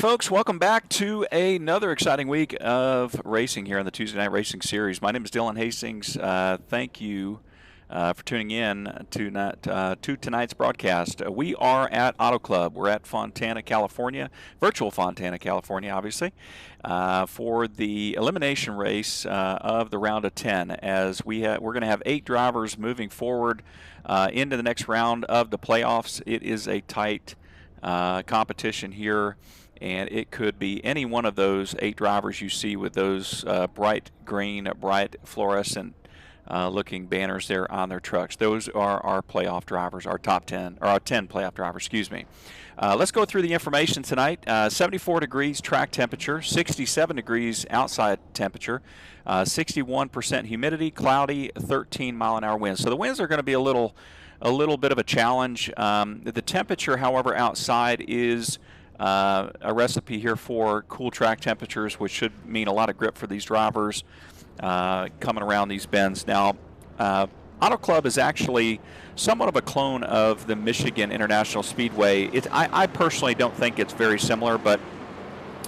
folks. Welcome back to another exciting week of racing here on the Tuesday Night Racing Series. My name is Dylan Hastings. Thank you for tuning in to tonight's broadcast. We are at Auto Club. We're at Fontana, California, virtual Fontana, California, obviously, for the elimination race of the round of 10. As we're going to have 8 drivers moving forward into the next round of the playoffs. It is a tight competition here, and it could be any one of those 8 drivers you see with those bright green, bright fluorescent looking banners there on their trucks. Those are our playoff drivers, our top 10, or our 10 playoff drivers, excuse me. Let's go through the information tonight. 74 degrees track temperature, 67 degrees outside temperature, 61% humidity, cloudy, 13-mile-an-hour winds. So the winds are going to be a little bit of a challenge. The temperature, however, outside is a recipe here for cool track temperatures, which should mean a lot of grip for these drivers coming around these bends. Now, Auto Club is actually somewhat of a clone of the Michigan International Speedway. I personally don't think it's very similar, but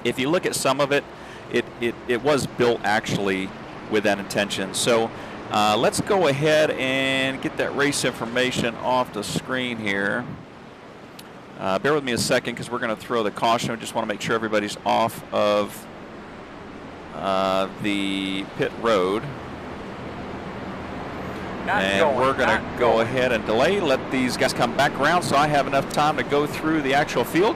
if you look at some of it, it was built actually with that intention. So let's go ahead and get that race information off the screen here. Bear with me a second because we're going to throw the caution. I just want to make sure everybody's off of the pit road. And we're going to go ahead and delay, let these guys come back around so I have enough time to go through the actual field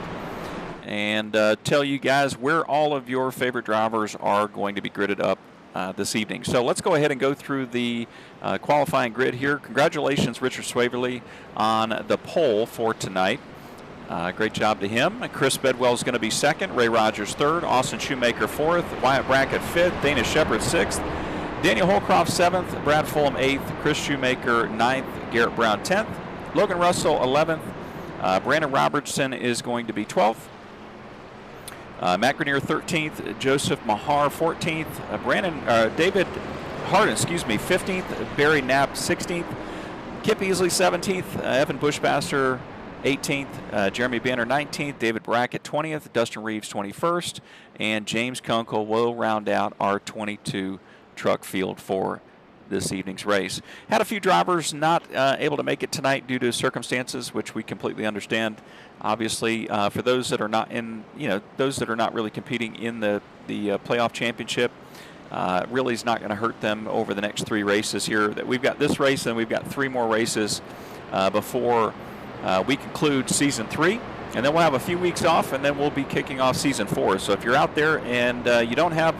and tell you guys where all of your favorite drivers are going to be gridded up this evening. So let's go ahead and go through the qualifying grid here. Congratulations, Richard Swaverly, on the pole for tonight. Great job to him. Chris Bedwell is going to be second. Ray Rogers third. Austin Shoemaker fourth. Wyatt Brackett fifth. Dana Shepard sixth. Daniel Holcroft seventh. Brad Fulham eighth. Chris Shoemaker ninth. Garrett Brown 10th. Logan Russell 11th. Brandon Robertson is going to be 12th. Matt Grenier 13th. Joseph Mahar 14th. David Harden, 15th. Barry Knapp 16th. Kip Easley 17th. Evan Bushmaster 18th, Jeremy Banner 19th, David Brackett 20th, Dustin Reeves 21st, and James Kunkel will round out our 22 truck field for this evening's race. Had a few drivers not able to make it tonight due to circumstances, which we completely understand. Obviously, for those that are not those that are not really competing in the playoff championship, really is not going to hurt them over the next 3 races here. That we've got this race, and we've got 3 more races before we conclude season 3, and then we'll have a few weeks off, and then we'll be kicking off season 4. So if you're out there and you don't have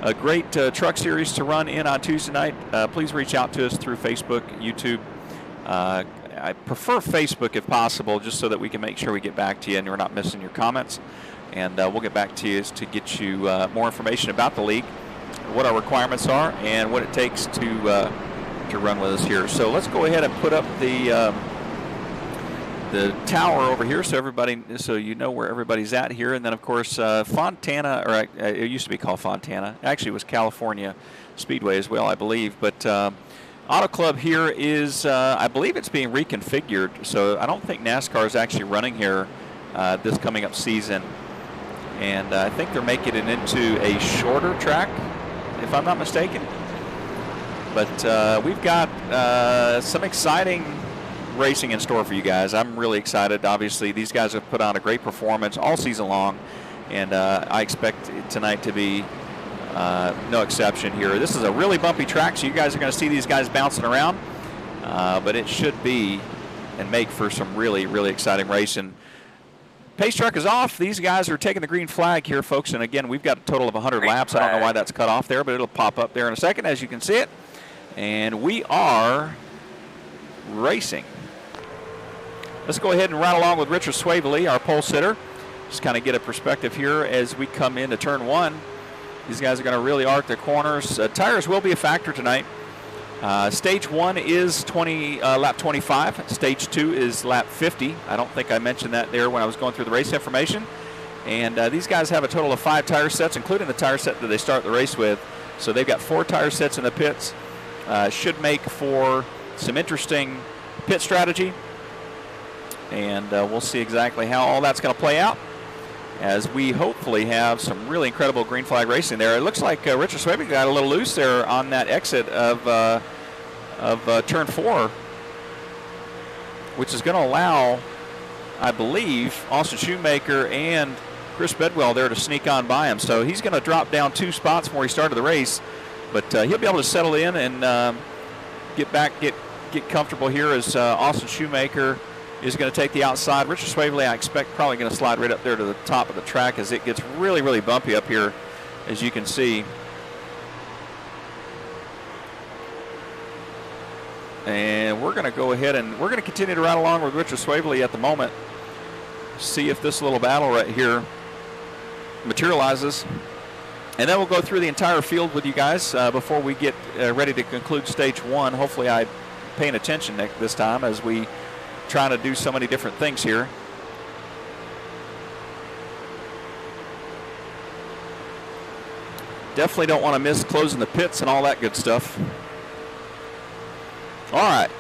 a great truck series to run in on Tuesday night, please reach out to us through Facebook, YouTube. I prefer Facebook if possible, just so that we can make sure we get back to you and we're not missing your comments. And we'll get back to you to get you more information about the league, what our requirements are, and what it takes to run with us here. So let's go ahead and put up the tower over here, so you know where everybody's at here. And then, of course, Fontana, or it used to be called Fontana. Actually, it was California Speedway as well, I believe. But Auto Club here is, I believe it's being reconfigured. So I don't think NASCAR is actually running here this coming up season. And I think they're making it into a shorter track, if I'm not mistaken. But we've got some exciting racing in store for you guys. I'm really excited. Obviously, these guys have put on a great performance all season long, and I expect tonight to be no exception here. This is a really bumpy track, so you guys are going to see these guys bouncing around, but it should be and make for some really, really exciting racing. Pace truck is off. These guys are taking the green flag here, folks, and again, we've got a total of 100 laps. I don't know why that's cut off there, but it'll pop up there in a second as you can see it, and we are racing. Let's go ahead and ride along with Richard Swaverly, our pole sitter. Just kind of get a perspective here as we come into turn 1. These guys are going to really arc their corners. Tires will be a factor tonight. Stage 1 is lap 25. Stage 2 is lap 50. I don't think I mentioned that there when I was going through the race information. And these guys have a total of 5 tire sets, including the tire set that they start the race with. So they've got 4 tire sets in the pits. Should make for some interesting pit strategy. And we'll see exactly how all that's going to play out. as we hopefully have some really incredible green flag racing there. It looks like Richard Swayze got a little loose there on that exit of turn 4, which is going to allow, I believe, Austin Shoemaker and Chris Bedwell there to sneak on by him. So he's going to drop down 2 spots from where he started the race, but he'll be able to settle in and get comfortable here as Austin Shoemaker is going to take the outside. Richard Swavely, I expect, probably going to slide right up there to the top of the track as it gets really, really bumpy up here, as you can see. And we're going to go ahead and we're going to continue to ride along with Richard Swavely at the moment. See if this little battle right here materializes. And then we'll go through the entire field with you guys before we get ready to conclude stage 1. Hopefully I'm paying attention this time as we try to do so many different things here. Definitely don't want to miss closing the pits and all that good stuff. All right.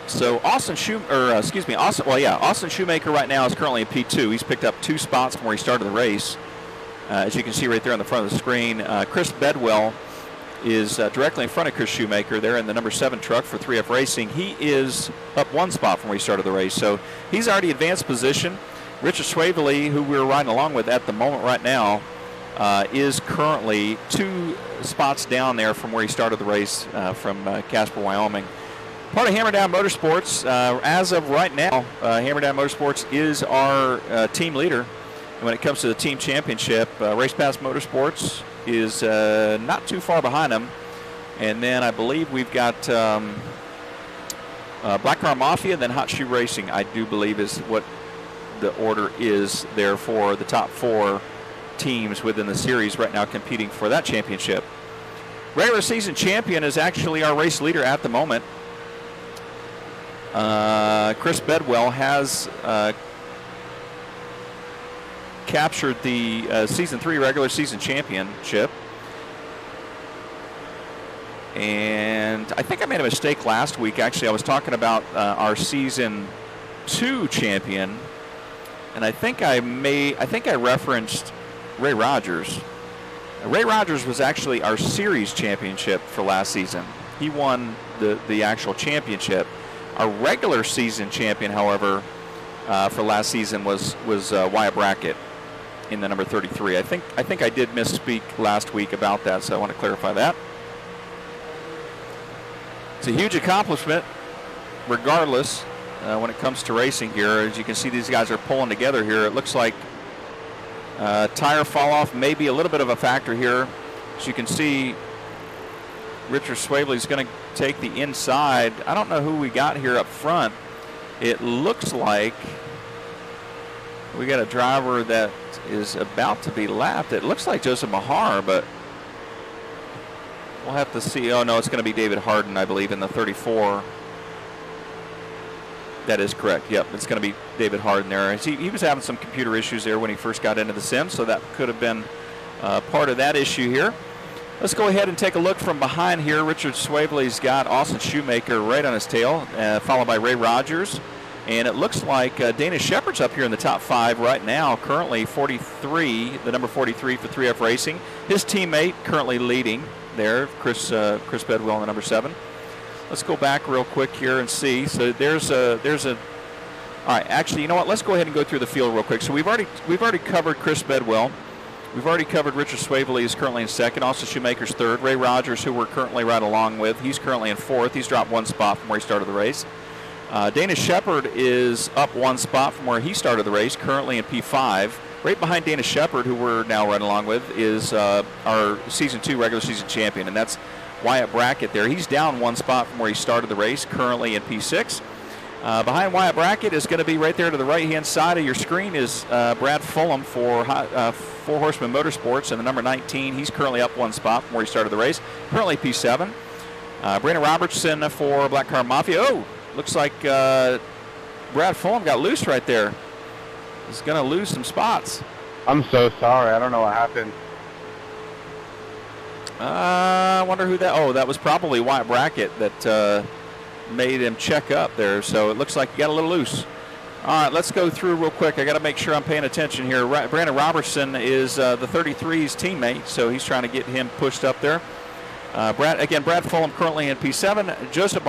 So Austin Shoemaker right now is currently in P2. He's picked up 2 spots from where he started the race. As you can see right there on the front of the screen, Chris Bedwell is directly in front of Chris Shoemaker there in the number 7 truck for 3F Racing. He is up 1 spot from where he started the race, so he's already advanced position. Richard Swavely, who we're riding along with at the moment right now, is currently 2 spots down there from where he started the race from Casper, Wyoming. Part of Hammer Down Motorsports. As of right now, Hammer Down Motorsports is our team leader. And when it comes to the team championship, Race Pass Motorsports is not too far behind them. And then I believe we've got Black Car Mafia, and then Hot Shoe Racing, I do believe is what the order is there for the top 4 teams within the series right now competing for that championship. Regular season champion is actually our race leader at the moment. Chris Bedwell has captured the Season 3 regular season championship. And I think I made a mistake last week. Actually, I was talking about our Season 2 champion. And I think I referenced Ray Rogers. Ray Rogers was actually our series championship for last season. He won the actual championship. Our regular season champion, however, for last season was Wyatt Brackett in the number 33. I think I did misspeak last week about that, so I want to clarify that. It's a huge accomplishment, regardless, when it comes to racing here. As you can see, these guys are pulling together here. It looks like tire fall off may be a little bit of a factor here. As you can see, Richard Swavely is going to take the inside. I don't know who we got here up front. It looks like we got a driver that is about to be lapped. It looks like Joseph Mahar, but we'll have to see. Oh, no, it's going to be David Harden, I believe, in the 34. That is correct. Yep, it's going to be David Harden there. He was having some computer issues there when he first got into the sim, so that could have been part of that issue here. Let's go ahead and take a look from behind here. Richard Swavely's got Austin Shoemaker right on his tail, followed by Ray Rogers. And it looks like Dana Shepard's up here in the top 5 right now, currently 43, the number 43 for 3F Racing. His teammate currently leading there, Chris Bedwell in the number 7. Let's go back real quick here and see. So there's a all right, actually, you know what? Let's go ahead and go through the field real quick. So we've already covered Chris Bedwell. We've already covered Richard Swavely is currently in 2nd. Austin Shoemaker's 3rd. Ray Rogers, who we're currently right along with, he's currently in 4th. He's dropped 1 spot from where he started the race. Dana Shepard is up 1 spot from where he started the race, currently in P5. Right behind Dana Shepard, who we're now right along with, is our Season 2 regular season champion, and that's Wyatt Brackett there. He's down 1 spot from where he started the race, currently in P6. Behind Wyatt Brackett is going to be right there to the right-hand side of your screen is Brad Fulham for Four Horsemen Motorsports in the number 19. He's currently up 1 spot from where he started the race, currently P7. Brandon Robertson for Black Car Mafia. Oh, looks like Brad Fulham got loose right there. He's going to lose some spots. I'm so sorry. I don't know what happened. I wonder who that... Oh, that was probably Wyatt Brackett that... made him check up there, so it looks like he got a little loose. All right, let's go through real quick. I got to make sure I'm paying attention here. Brandon Robertson is the 33's teammate, so he's trying to get him pushed up there. Brad Fulham currently in P7. Joseph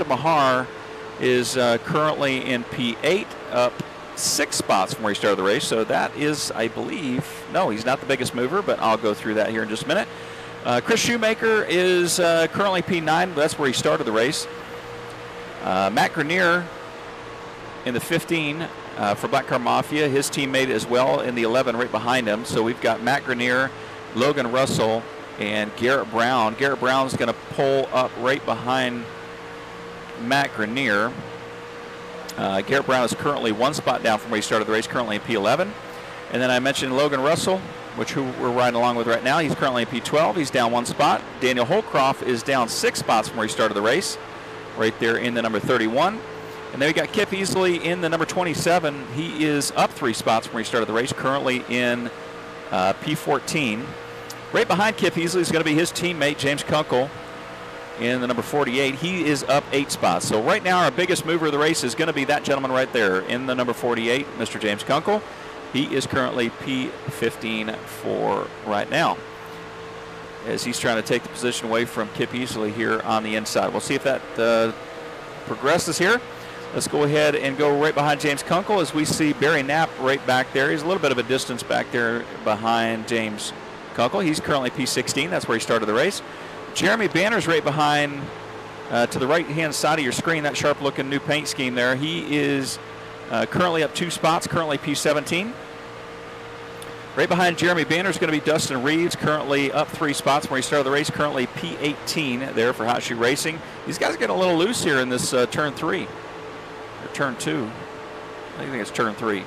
Mahar is currently in P8, up 6 spots from where he started the race. So that is, I believe, no, he's not the biggest mover, but I'll go through that here in just a minute. Chris Shoemaker is currently P9. That's where he started the race. Matt Grenier in the 15 for Black Car Mafia. His teammate as well in the 11 right behind him. So we've got Matt Grenier, Logan Russell, and Garrett Brown. Garrett Brown's going to pull up right behind Matt Grenier. Garrett Brown is currently 1 spot down from where he started the race, currently in P11. And then I mentioned Logan Russell, who we're riding along with right now. He's currently in P12. He's down 1 spot. Daniel Holcroft is down 6 spots from where he started the race, right there in the number 31. And then we got Kip Easley in the number 27. He is up 3 spots from where he started the race, currently in P14. Right behind Kip Easley is going to be his teammate, James Kunkel, in the number 48. He is up 8 spots. So right now our biggest mover of the race is going to be that gentleman right there in the number 48, Mr. James Kunkel. He is currently P15 for right now, as he's trying to take the position away from Kip Easley here on the inside. We'll see if that progresses here. Let's go ahead and go right behind James Kunkel as we see Barry Knapp right back there. He's a little bit of a distance back there behind James Kunkel. He's currently P16. That's where he started the race. Jeremy Banner's right behind to the right-hand side of your screen, that sharp-looking new paint scheme there. He is currently up 2 spots, currently P17. Right behind Jeremy Banner is going to be Dustin Reeves, currently up 3 spots where he started the race, currently P18 there for Hot Shoe Racing. These guys are getting a little loose here in this turn 3, or turn 2. I think it's turn 3.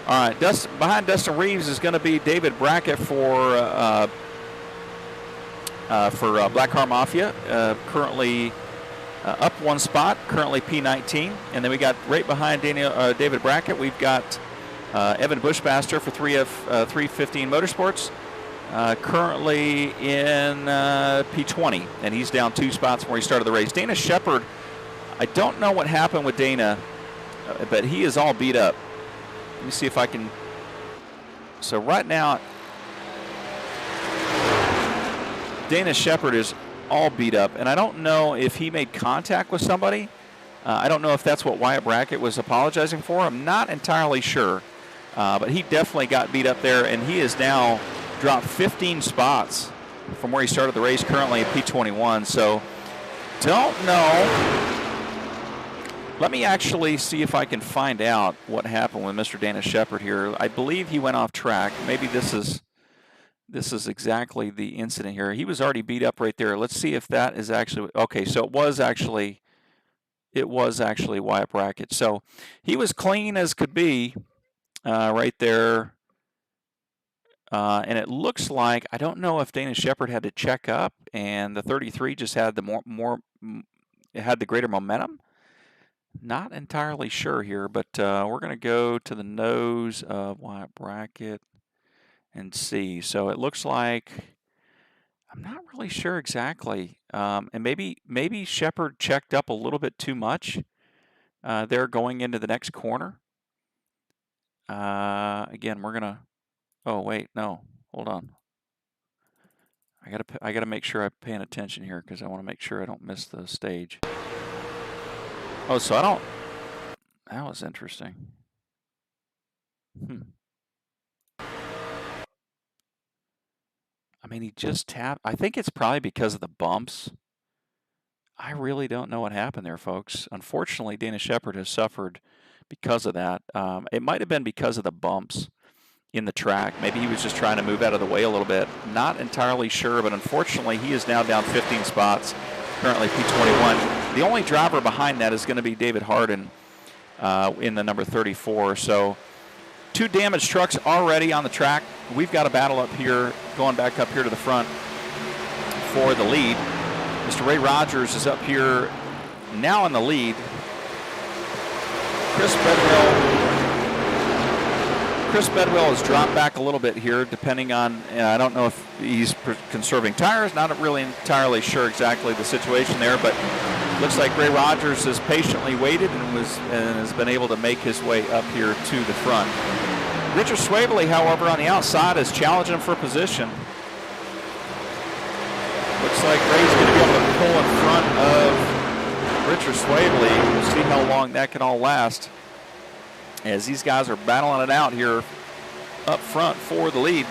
All right, behind Dustin Reeves is going to be David Brackett for Black Car Mafia, currently up 1 spot, currently P19. And then we got right behind David Brackett, we've got Evan Bushmaster for 315 Motorsports, currently in P20, and he's down 2 spots from where he started the race. Dana Shepard, I don't know what happened with Dana, but he is all beat up. Let me see if I can. So right now, Dana Shepard is all beat up, and I don't know if he made contact with somebody. I don't know if that's what Wyatt Brackett was apologizing for. I'm not entirely sure, but he definitely got beat up there, and he is now dropped 15 spots from where he started the race, currently at P21. So don't know. Let me actually see if I can find out what happened with Mr. Dana Shepard here. I believe he went off track. Maybe this is exactly the incident here. He was already beat up right there. Let's see if that is actually okay. So it was actually Wyatt Brackett. So he was clean as could be right there. And it looks like, I don't know if Dana Shepard had to check up and the 33 just had the greater momentum. Not entirely sure here, but we're going to go to the nose of Wyatt Brackett and see. So it looks like, I'm not really sure exactly. And maybe Shepard checked up a little bit too much there going into the next corner. Again, we're going to, oh, wait, no, hold on. I gotta make sure I'm paying attention here because I want to make sure I don't miss the stage. Oh, so I don't. That was interesting. I mean, he just tapped. I think it's probably because of the bumps. I really don't know what happened there, folks. Unfortunately, Dana Shepard has suffered because of that. It might have been because of the bumps in the track. Maybe he was just trying to move out of the way a little bit. Not entirely sure, but unfortunately, he is now down 15 spots, currently P21. The only driver behind that is going to be David Harden in the number 34. So 2 damaged trucks already on the track. We've got a battle up here, going back up here to the front for the lead. Mr. Ray Rogers is up here now in the lead. Chris Bedwell has dropped back a little bit here, depending on, I don't know if he's conserving tires, not really entirely sure exactly the situation there, but Looks like Ray Rogers has patiently waited and has been able to make his way up here to the front. Richard Swavely, however, on the outside is challenging him for position. Looks like Ray's going to be able to pull in front of Richard Swavely. We'll see how long that can all last as these guys are battling it out here up front for the lead.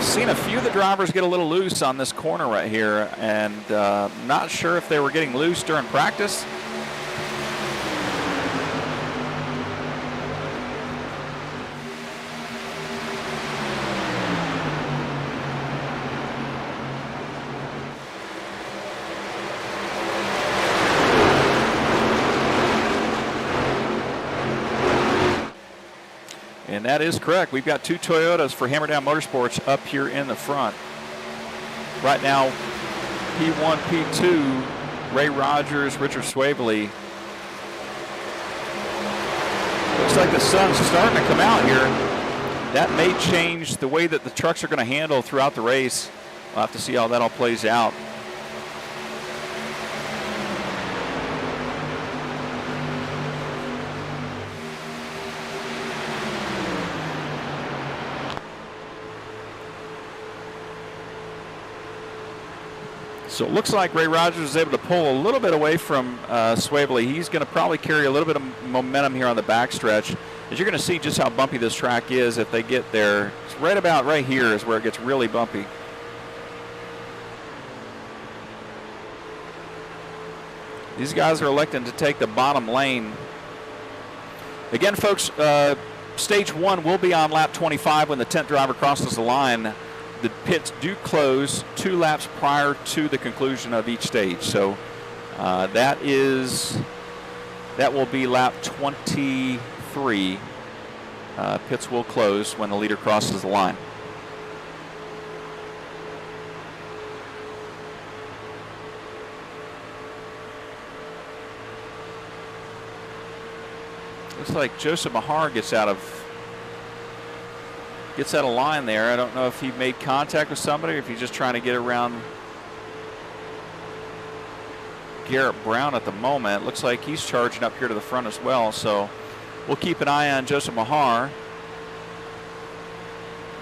Seen a few of the drivers get a little loose on this corner right here, and not sure if they were getting loose during practice. And that is correct. We've got 2 Toyotas for Hammerdown Motorsports up here in the front. Right now, P1, P2, Ray Rogers, Richard Swavely. Looks like the sun's starting to come out here. That may change the way that the trucks are going to handle throughout the race. We'll have to see how that all plays out. So it looks like Ray Rogers is able to pull a little bit away from Swavely. He's going to probably carry a little bit of momentum here on the backstretch. As you're going to see just how bumpy this track is if they get there. It's right about right here is where it gets really bumpy. These guys are electing to take the bottom lane. Again, folks, stage 1 will be on lap 25 when the 10th driver crosses the line. The pits do close 2 laps prior to the conclusion of each stage. So that will be lap 23. Pits will close when the leader crosses the line. Looks like Joseph Mahar gets out of line there. I don't know if he made contact with somebody or if he's just trying to get around Garrett Brown at the moment. Looks like he's charging up here to the front as well. So we'll keep an eye on Joseph Mahar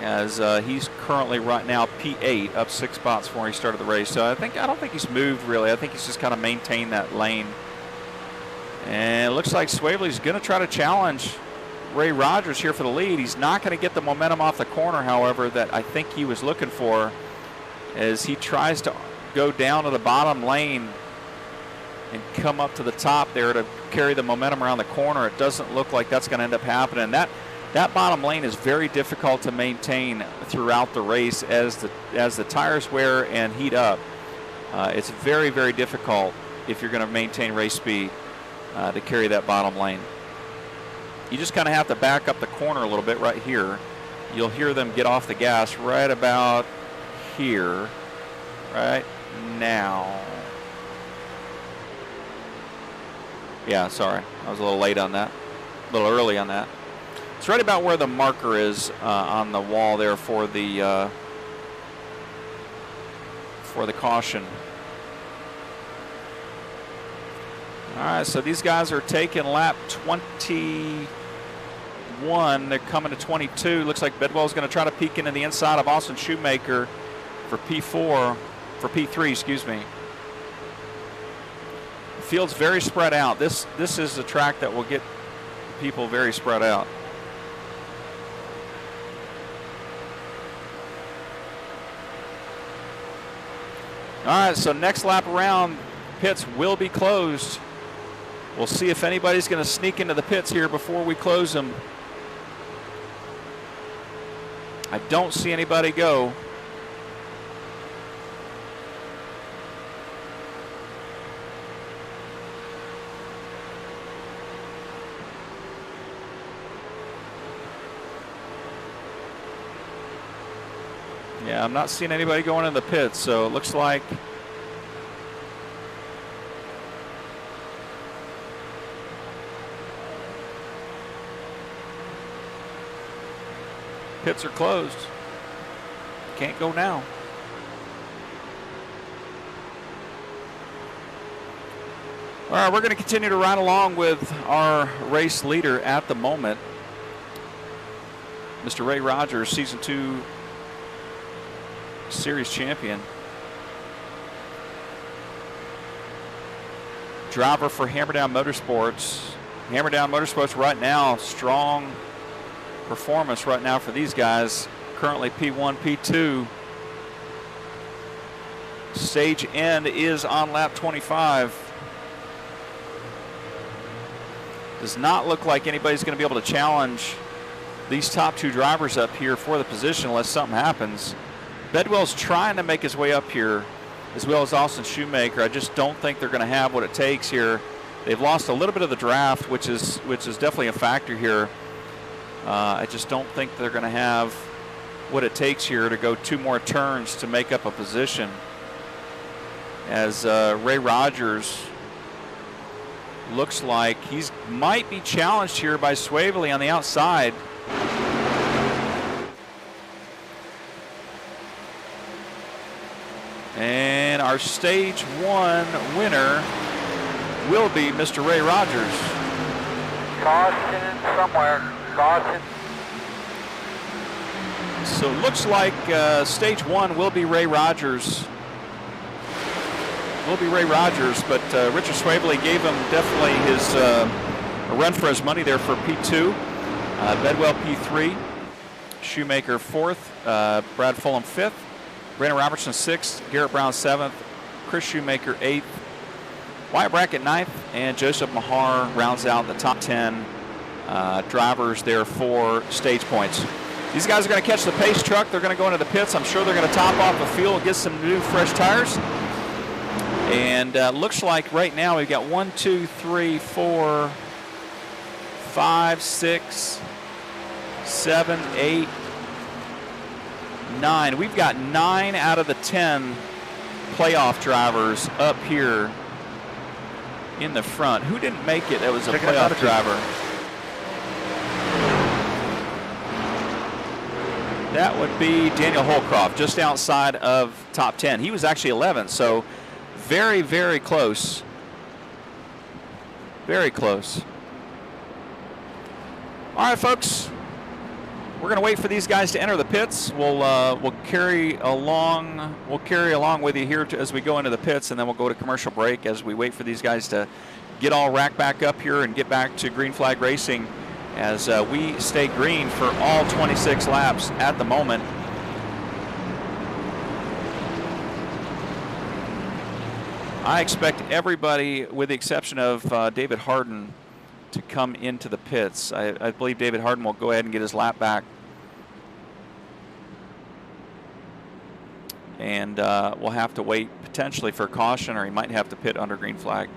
as he's currently right now P8, up 6 spots from where he started the race. So I don't think he's moved really. I think he's just kind of maintained that lane. And it looks like Swavely's going to try to challenge Ray Rogers here for the lead. He's not going to get the momentum off the corner, however, that I think he was looking for as he tries to go down to the bottom lane and come up to the top there to carry the momentum around the corner. It doesn't look like that's going to end up happening. That bottom lane is very difficult to maintain throughout the race as the tires wear and heat up. It's very, very difficult if you're going to maintain race speed to carry that bottom lane. You just kind of have to back up the corner a little bit right here. You'll hear them get off the gas right about here, right now. Yeah, sorry, I was a little late on that, a little early on that. It's right about where the marker is on the wall there for the caution. All right, so these guys are taking lap 21. They're coming to 22. Looks like Bedwell's going to try to peek into the inside of Austin Shoemaker for P3, excuse me. The field's very spread out. This is a track that will get people very spread out. All right, so next lap around, pits will be closed. We'll see if anybody's going to sneak into the pits here before we close them. I don't see anybody go. Yeah, I'm not seeing anybody going in the pits, so it looks like Pits are closed. Can't go now. All right, we're going to continue to ride along with our race leader at the moment, Mr. Ray Rogers, Season 2 Series champion. Driver for Hammerdown Motorsports. Hammerdown Motorsports right now, strong performance right now for these guys. Currently P1, P2. Stage end is on lap 25. Does not look like anybody's going to be able to challenge these top two drivers up here for the position unless something happens. Bedwell's trying to make his way up here, as well as Austin Shoemaker. I just don't think they're going to have what it takes here. They've lost a little bit of the draft, which is definitely a factor here. I just don't think they're going to have what it takes here to go 2 more turns to make up a position. As Ray Rogers looks like he might be challenged here by Swavely on the outside. And our stage 1 winner will be Mr. Ray Rogers. Caution somewhere. Caution. So it looks like stage 1 will be Ray Rogers. But Richard Swavely gave him definitely his a run for his money there for P2. Bedwell P3, Shoemaker 4th, Brad Fulham 5th, Brandon Robertson 6th, Garrett Brown 7th, Chris Shoemaker 8th, Wyatt Brackett 9th, and Joseph Mahar rounds out the top 10 drivers there for stage points. These guys are going to catch the pace truck. They're going to go into the pits. I'm sure they're going to top off the fuel and get some new fresh tires. And looks like right now we've got 1, 2, 3, 4, 5, 6, 7, 8, 9. We've got 9 out of the 10 playoff drivers up here in the front. Who didn't make it that was a playoff driver? That would be Daniel Holcroft, just outside of top 10. He was actually 11th, so very, very close. Very close. All right, folks. We're going to wait for these guys to enter the pits. We'll carry along with you here as we go into the pits, and then we'll go to commercial break as we wait for these guys to get all racked back up here and get back to green flag racing as we stay green for all 26 laps at the moment. I expect everybody, with the exception of David Harden, to come into the pits. I believe David Harden will go ahead and get his lap back. And we'll have to wait potentially for caution, or he might have to pit under green flag.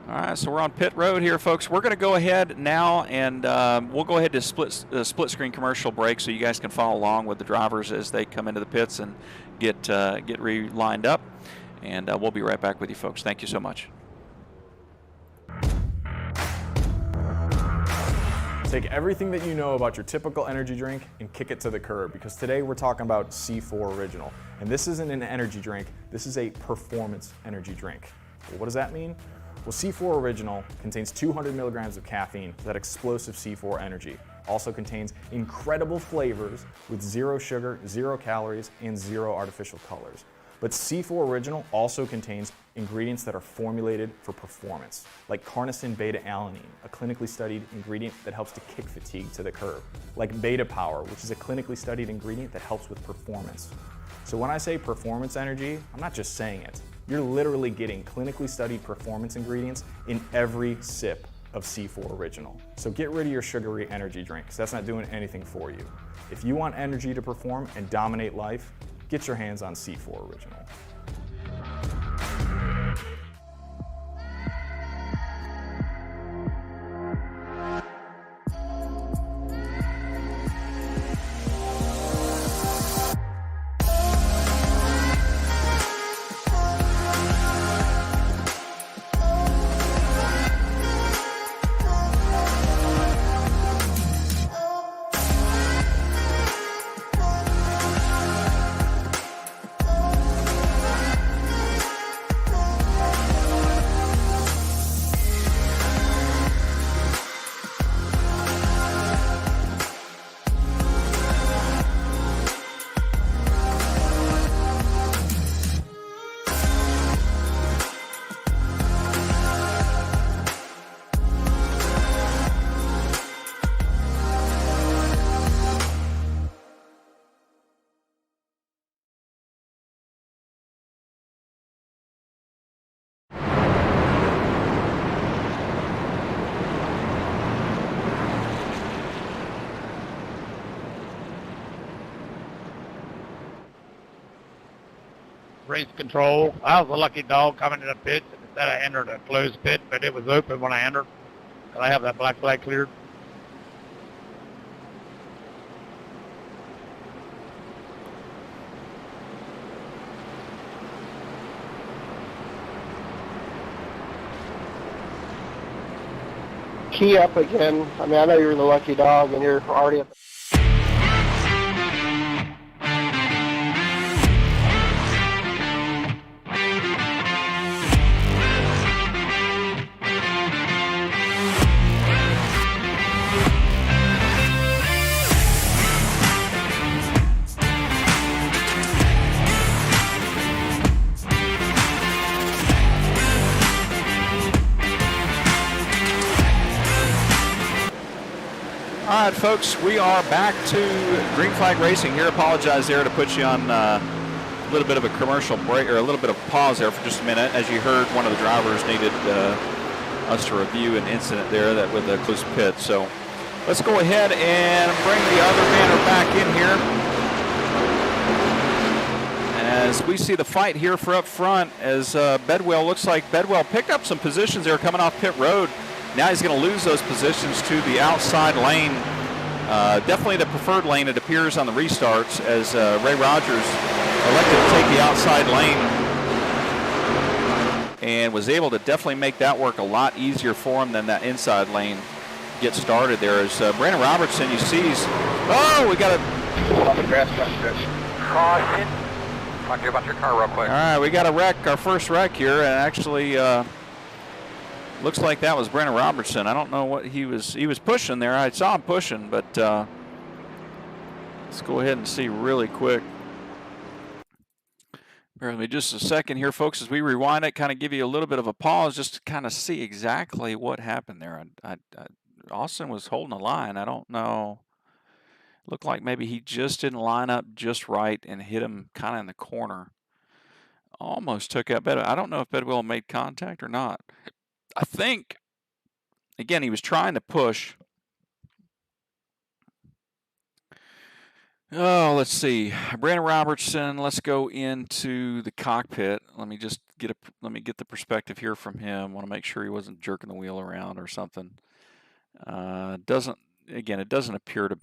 All right, so we're on pit road here, folks. We're going to go ahead now, and we'll go ahead to split screen commercial break so you guys can follow along with the drivers as they come into the pits and get re-lined up. And we'll be right back with you, folks. Thank you so much. Take everything that you know about your typical energy drink and kick it to the curb, because today we're talking about C4 Original. And this isn't an energy drink, this is a performance energy drink. Well, what does that mean? Well, C4 Original contains 200 milligrams of caffeine for that explosive C4 energy. Also contains incredible flavors with 0 sugar, 0 calories, and 0 artificial colors. But C4 Original also contains ingredients that are formulated for performance, like carnosine beta-alanine, a clinically studied ingredient that helps to kick fatigue to the curb, like Beta Power, which is a clinically studied ingredient that helps with performance. So when I say performance energy, I'm not just saying it. You're literally getting clinically studied performance ingredients in every sip of C4 Original. So get rid of your sugary energy drink, because that's not doing anything for you. If you want energy to perform and dominate life, get your hands on C4 Original. race control. I was a lucky dog coming to the pit. Instead I entered a closed pit, but it was open when I entered. And I have that black flag cleared. Key up again. I mean, I know you're the lucky dog and you're already at the All right, folks, we are back to Green Flag Racing here. Apologize there to put you on a little bit of a commercial break, or a little bit of pause there for just a minute. As you heard, one of the drivers needed us to review an incident there that with a closed pit. So let's go ahead and bring the other banner back in here. As we see the fight here for up front, as Bedwell, looks like Bedwell picked up some positions there coming off pit road. Now he's going to lose those positions to the outside lane. Definitely the preferred lane, it appears, on the restarts, as Ray Rogers elected to take the outside lane and was able to definitely make that work a lot easier for him than that inside lane get started there. As Brandon Robertson, you see, we got Caution. Talk to you about your car real quick. All right, we got a wreck, our first wreck here, and actually looks like that was Brandon Robertson. I don't know what he was pushing there. I saw him pushing, but let's go ahead and see really quick. Bear with me just a second here, folks, as we rewind it, kind of give you a little bit of a pause just to kind of see exactly what happened there. Austin was holding a line. I don't know. Looked like maybe he just didn't line up just right and hit him kind of in the corner. Almost took out Bedwell. I don't know if Bedwell made contact or not. I think, again, he was trying to push. Oh, let's see. Brandon Robertson, let's go into the cockpit. Let me just get the perspective here from him. Want to make sure he wasn't jerking the wheel around or something. It doesn't appear to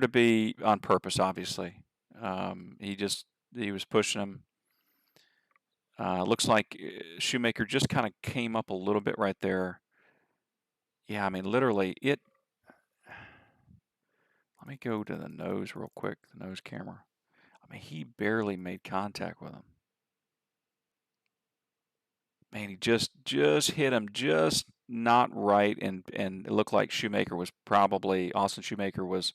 be on purpose, obviously. He was pushing him. Looks like Shoemaker just kind of came up a little bit right there. Yeah, I mean, literally, let me go to the nose real quick, the nose camera. I mean, he barely made contact with him. Man, he just hit him just not right, and it looked like Austin Shoemaker was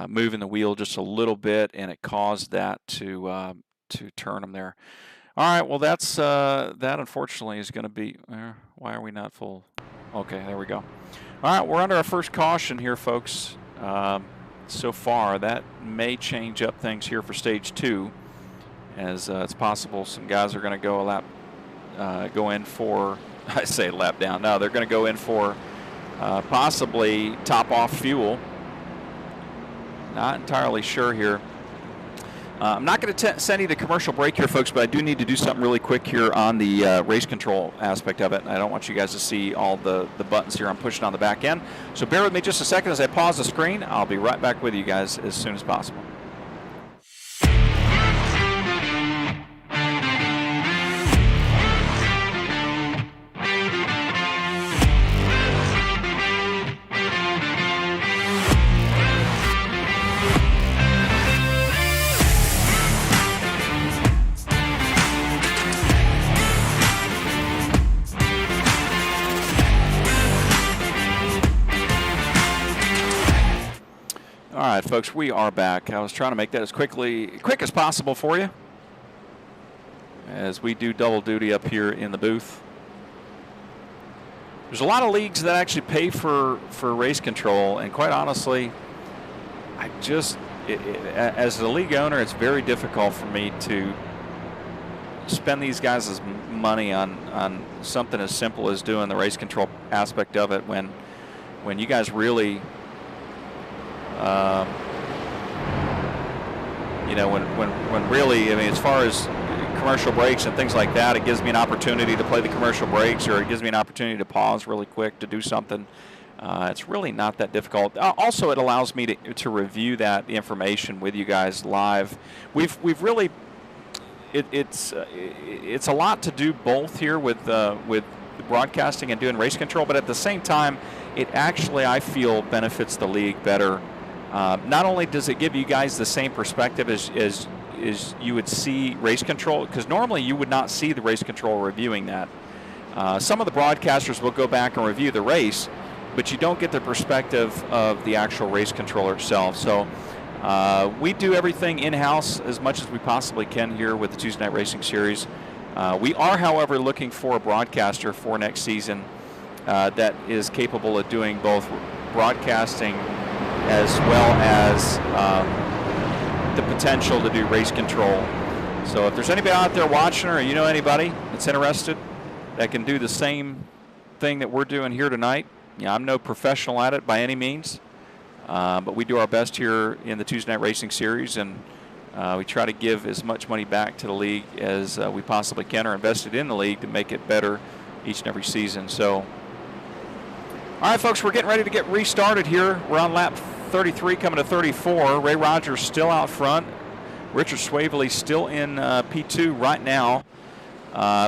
moving the wheel just a little bit, and it caused that to turn him there. All right, well, that unfortunately is going to be. Why are we not full? Okay, there we go. All right, we're under our first caution here, folks. So far, that may change up things here for stage 2, as it's possible some guys are going to go in for. I say lap down. No, they're going to go in for possibly top off fuel. Not entirely sure here. I'm not going to send you to commercial break here, folks, but I do need to do something really quick here on the race control aspect of it. I don't want you guys to see all the buttons here I'm pushing on the back end. So bear with me just a second as I pause the screen. I'll be right back with you guys as soon as possible. All right, folks, we are back. I was trying to make that as quick as possible for you, as we do double duty up here in the booth. There's a lot of leagues that actually pay for race control, and quite honestly, as the league owner, it's very difficult for me to spend these guys' money on something as simple as doing the race control aspect of it when you guys really when really, I mean, as far as commercial breaks and things like that, it gives me an opportunity to play the commercial breaks, or it gives me an opportunity to pause really quick to do something. It's really not that difficult. Also, it allows me to review that information with you guys live. We've really it's a lot to do both here with broadcasting and doing race control, but at the same time, it actually, I feel, benefits the league better. Not only does it give you guys the same perspective as you would see race control, because normally you would not see the race control reviewing that. Some of the broadcasters will go back and review the race, but you don't get the perspective of the actual race controller itself. So we do everything in-house as much as we possibly can here with the Tuesday Night Racing Series. We are, however, looking for a broadcaster for next season that is capable of doing both broadcasting as well as the potential to do race control. So if there's anybody out there watching, or you know anybody that's interested that can do the same thing that we're doing here tonight, I'm no professional at it by any means, but we do our best here in the Tuesday Night Racing Series, and we try to give as much money back to the league as we possibly can, or invest it in the league to make it better each and every season. So, all right, folks, we're getting ready to get restarted here. We're on lap 33 coming to 34. Ray Rogers still out front. Richard Swavely still in P2 right now.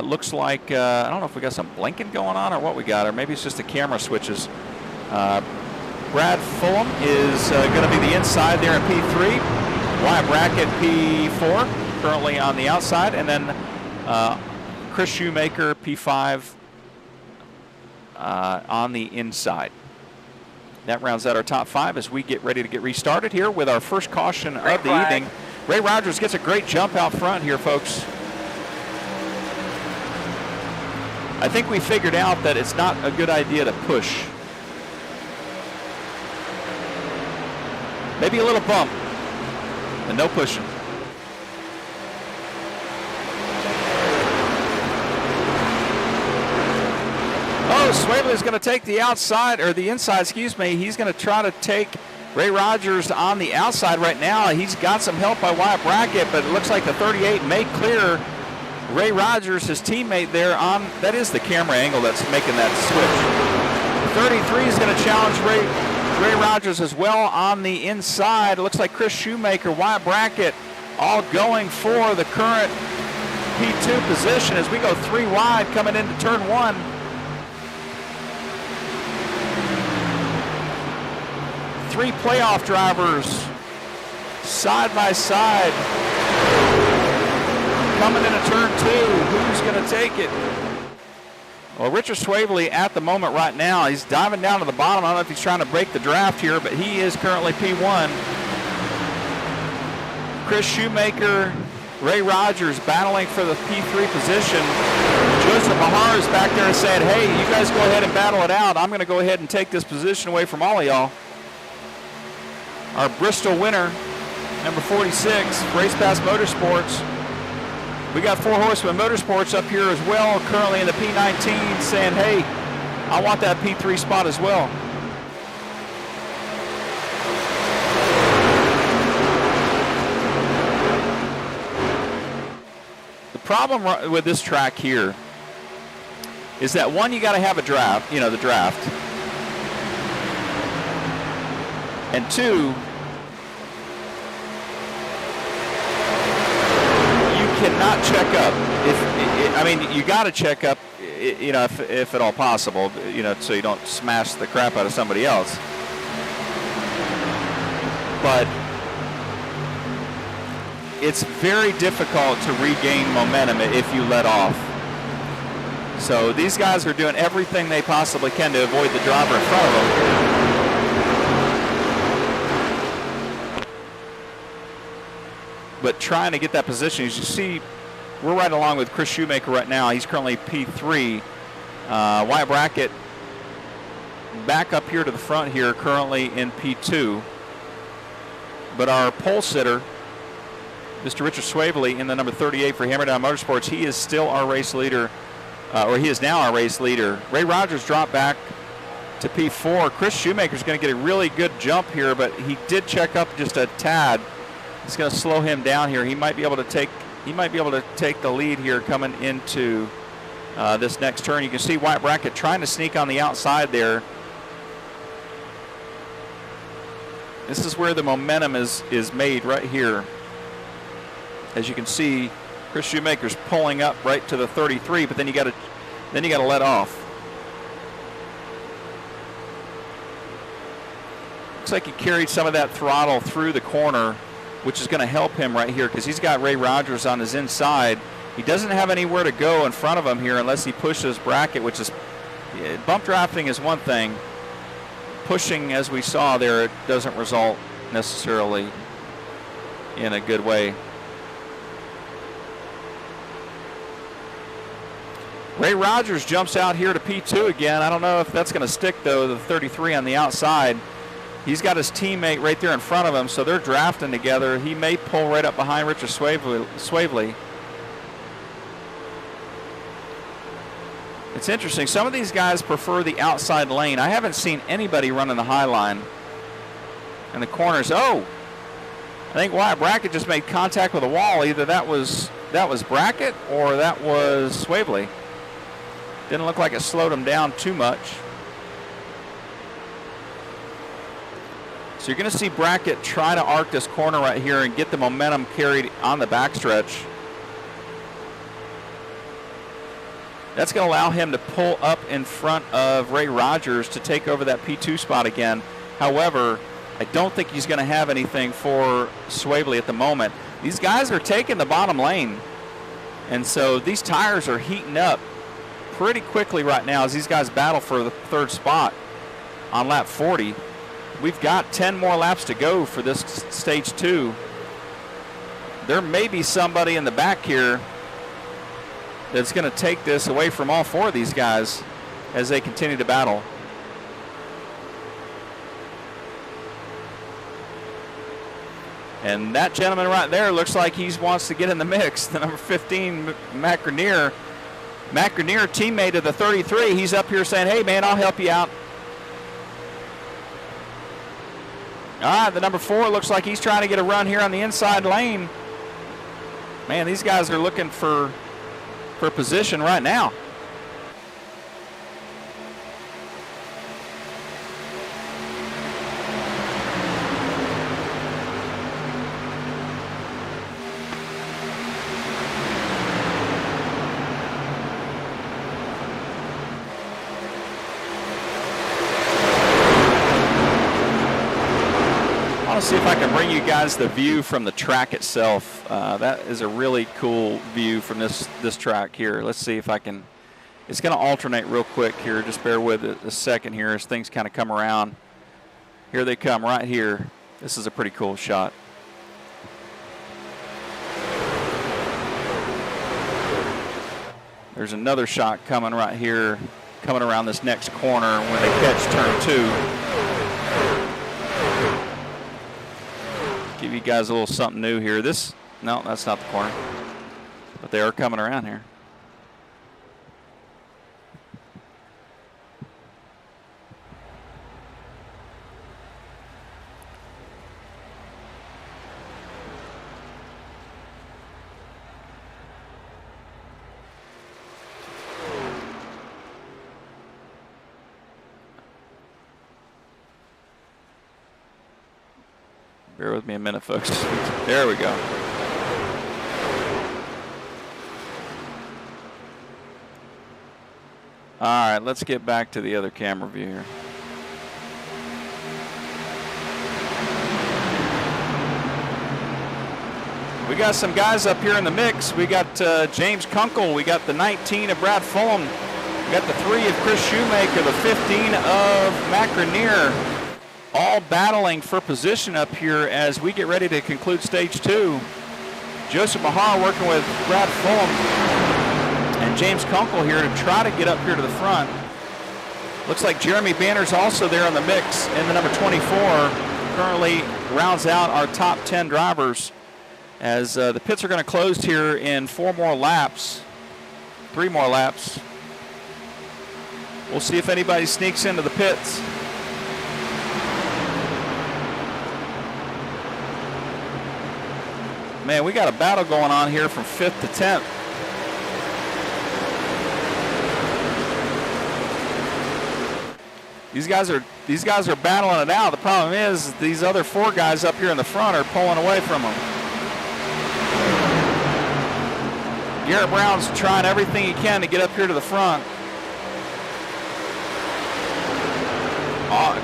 Looks like, I don't know if we got some blinking going on or what we got, or maybe it's just the camera switches. Brad Fulham is going to be the inside there in P3. Wyatt Brackett P4, currently on the outside, and then Chris Shoemaker P5 on the inside. That rounds out our top 5 as we get ready to get restarted here with our first caution of the evening. Ray Rogers gets a great jump out front here, folks. I think we figured out that it's not a good idea to push. Maybe a little bump, and no pushing. Oh, Swavely is going to take the outside, or the inside, excuse me. He's going to try to take Ray Rogers on the outside right now. He's got some help by Wyatt Brackett, but it looks like the 38 may clear Ray Rogers, his teammate there on, that is the camera angle that's making that switch. 33 is going to challenge Ray Rogers as well on the inside. It looks like Chris Shoemaker, Wyatt Brackett, all going for the current P2 position as we go 3 wide coming into turn 1. Three playoff drivers side by side coming into turn 2. Who's going to take it? Well, Richard Swavely at the moment right now, he's diving down to the bottom. I don't know if he's trying to break the draft here, but he is currently P1. Chris Shoemaker, Ray Rogers battling for the P3 position. Joseph Mahar is back there saying, hey, you guys go ahead and battle it out. I'm going to go ahead and take this position away from all of y'all. Our Bristol winner, number 46, Race Pass Motorsports. We got 4 Horsemen Motorsports up here as well, currently in the P19, saying, hey, I want that P3 spot as well. The problem with this track here is that, one, you got to have a draft, the draft. And 2, cannot check up. You got to check up, if at all possible, so you don't smash the crap out of somebody else. But it's very difficult to regain momentum if you let off. So these guys are doing everything they possibly can to avoid the driver in front of them. But trying to get that position, as you see, we're right along with Chris Shoemaker right now. He's currently P3. Wyatt Brackett back up here to the front here, currently in P2. But our pole sitter, Mr. Richard Swavely, in the number 38 for Hammerdown Motorsports, he is still our race leader, or he is now our race leader. Ray Rogers dropped back to P4. Chris Shoemaker is going to get a really good jump here, but he did check up just a tad It's going to slow him down here. He might be able to take the lead here coming into this next turn. You can see White Bracket trying to sneak on the outside there. This is where the momentum is made right here. As you can see, Chris Shoemaker's pulling up right to the 33, but then you got to let off. Looks like he carried some of that throttle through the corner, which is going to help him right here because he's got Ray Rogers on his inside. He doesn't have anywhere to go in front of him here unless he pushes Bracket, which is bump drafting is one thing. Pushing, as we saw there, it doesn't result necessarily in a good way. Ray Rogers jumps out here to P2 again. I don't know if that's going to stick, though, the 33 on the outside. He's got his teammate right there in front of him, so they're drafting together. He may pull right up behind Richard Swavely. It's interesting. Some of these guys prefer the outside lane. I haven't seen anybody running the high line. And the corners, I think Wyatt Brackett just made contact with a wall. Either that was Brackett or that was Swavely. Didn't look like it slowed him down too much. So you're going to see Brackett try to arc this corner right here and get the momentum carried on the backstretch. That's going to allow him to pull up in front of Ray Rogers to take over that P2 spot again. However, I don't think he's going to have anything for Swavely at the moment. These guys are taking the bottom lane. And so these tires are heating up pretty quickly right now as these guys battle for the third spot on lap 40. We've got 10 more laps to go for this stage 2. There may be somebody in the back here that's going to take this away from all 4 of these guys as they continue to battle. And that gentleman right there looks like he wants to get in the mix. The number 15, Matt Grenier. Matt Grenier, teammate of the 33, he's up here saying, hey, man, I'll help you out. All right, the number 4 looks like he's trying to get a run here on the inside lane. Man, these guys are looking for position right now. I want to see if I can bring you guys the view from the track itself. That is a really cool view from this track here. Let's see if I can. It's going to alternate real quick here. Just bear with it a second here as things kind of come around. Here they come right here. This is a pretty cool shot. There's another shot coming right here, coming around this next corner when they catch turn 2. Give you guys a little something new here. No, that's not the corner. But they are coming around here. Bear with me a minute, folks. There we go. All right, let's get back to the other camera view here. We got some guys up here in the mix. We got James Kunkel. We got the 19 of Brad Fulham. We got the 3 of Chris Shoemaker, the 15 of Matt Grenier. All battling for position up here as we get ready to conclude stage 2. Joseph Mahar working with Brad Fulham and James Kunkel here to try to get up here to the front. Looks like Jeremy Banner's also there in the mix, and the number 24 currently rounds out our top 10 drivers as the pits are going to close here in 3 more laps. We'll see if anybody sneaks into the pits. Man, we got a battle going on here from 5th to 10th. These guys are battling it out. The problem is these other 4 guys up here in the front are pulling away from them. Garrett Brown's trying everything he can to get up here to the front.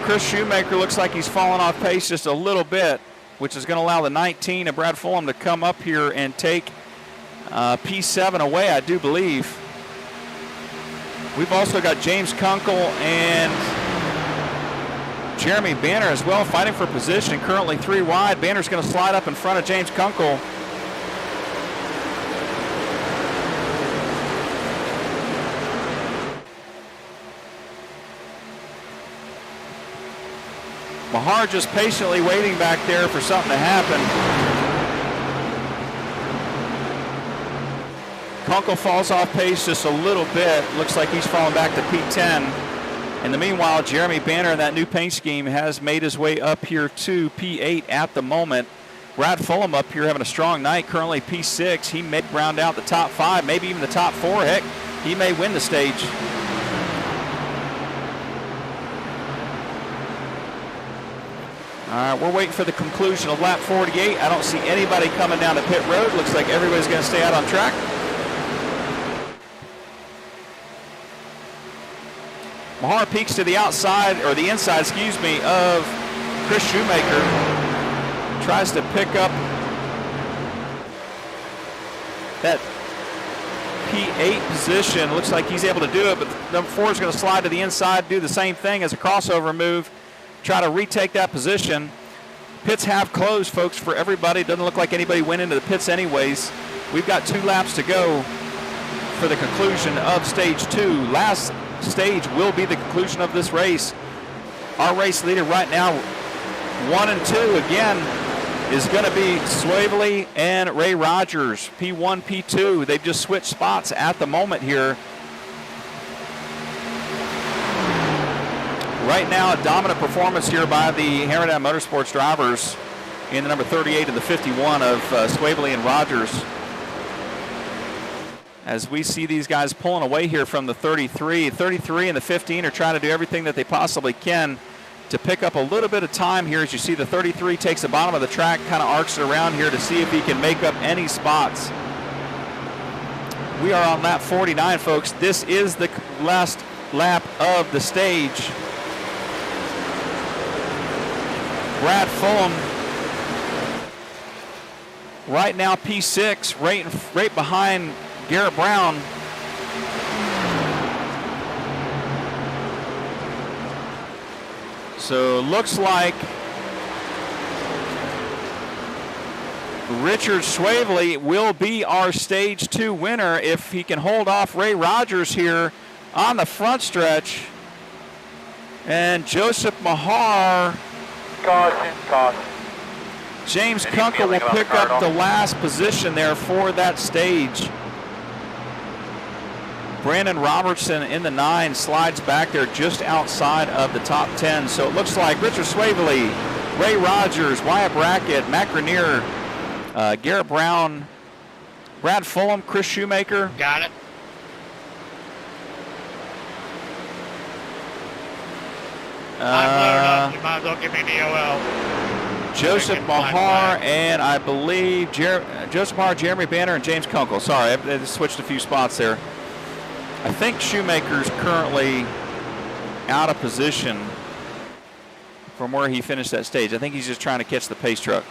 Chris Shoemaker looks like he's fallen off pace just a little bit, which is going to allow the 19 of Brad Fulham to come up here and take P7 away, I do believe. We've also got James Kunkel and Jeremy Banner as well fighting for position, currently 3 wide. Banner's going to slide up in front of James Kunkel. Mahar just patiently waiting back there for something to happen. Kunkel falls off pace just a little bit. Looks like he's falling back to P10. In the meanwhile, Jeremy Banner in that new paint scheme has made his way up here to P8 at the moment. Brad Fulham up here having a strong night, currently P6. He may round out the top 5, maybe even the top 4. Heck, he may win the stage. All right, we're waiting for the conclusion of lap 48. I don't see anybody coming down the pit road. Looks like everybody's going to stay out on track. Mahar peeks to the outside, or the inside, excuse me, of Chris Shoemaker. Tries to pick up that P8 position. Looks like he's able to do it, but number 4 is going to slide to the inside, do the same thing as a crossover move. Try to retake that position. Pits have closed, folks, for everybody. Doesn't look like anybody went into the pits anyways. We've got 2 laps to go for the conclusion of stage 2. Last stage will be the conclusion of this race. Our race leader right now, 1 and 2 again, is going to be Swavely and Ray Rogers. P1, P2. They've just switched spots at the moment here. Right now, a dominant performance here by the Harridan Motorsports drivers in the number 38 and the 51 of Swavely and Rogers. As we see these guys pulling away here from the 33. 33 and the 15 are trying to do everything that they possibly can to pick up a little bit of time here. As you see, the 33 takes the bottom of the track, kind of arcs it around here to see if he can make up any spots. We are on lap 49, folks. This is the last lap of the stage. Brad Fulham right now P6, right behind Garrett Brown. So looks like Richard Swavely will be our stage 2 winner if he can hold off Ray Rogers here on the front stretch. And Joseph Mahar, Caution. James Kunkel will pick up the last position there for that stage. Brandon Robertson in the 9 slides back there just outside of the top 10. So it looks like Richard Swavely, Ray Rogers, Wyatt Brackett, Matt Grenier, Garrett Brown, Brad Fulham, Chris Shoemaker. Got it. I'm loaded up. You might as well give me the OL. Joseph Mahar and I believe Joseph Mahar, Jeremy Banner, and James Kunkel. Sorry, I switched a few spots there. I think Shoemaker's currently out of position from where he finished that stage. I think he's just trying to catch the pace truck.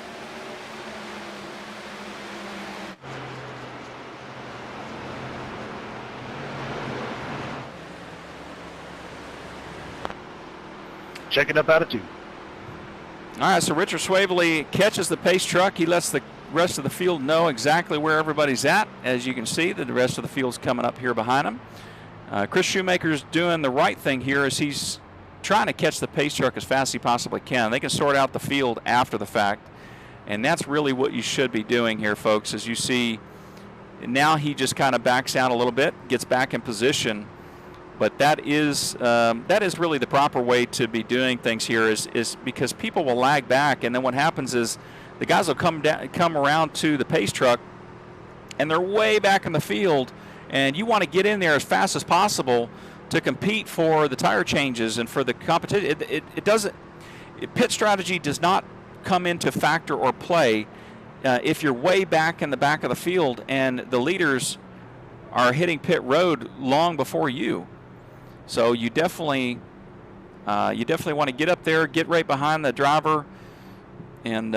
Checking up attitude. All right, so Richard Swavely catches the pace truck. He lets the rest of the field know exactly where everybody's at. As you can see, the rest of the field's coming up here behind him. Chris Shoemaker's doing the right thing here as he's trying to catch the pace truck as fast as he possibly can. They can sort out the field after the fact, and that's really what you should be doing here, folks. As you see, now he just kind of backs out a little bit, gets back in position. But that is really the proper way to be doing things here is because people will lag back, and then what happens is the guys will come around to the pace truck, and they're way back in the field, and you want to get in there as fast as possible to compete for the tire changes and for the competition. Pit strategy does not come into factor or play if you're way back in the back of the field and the leaders are hitting pit road long before you. So you definitely want to get up there, get right behind the driver, and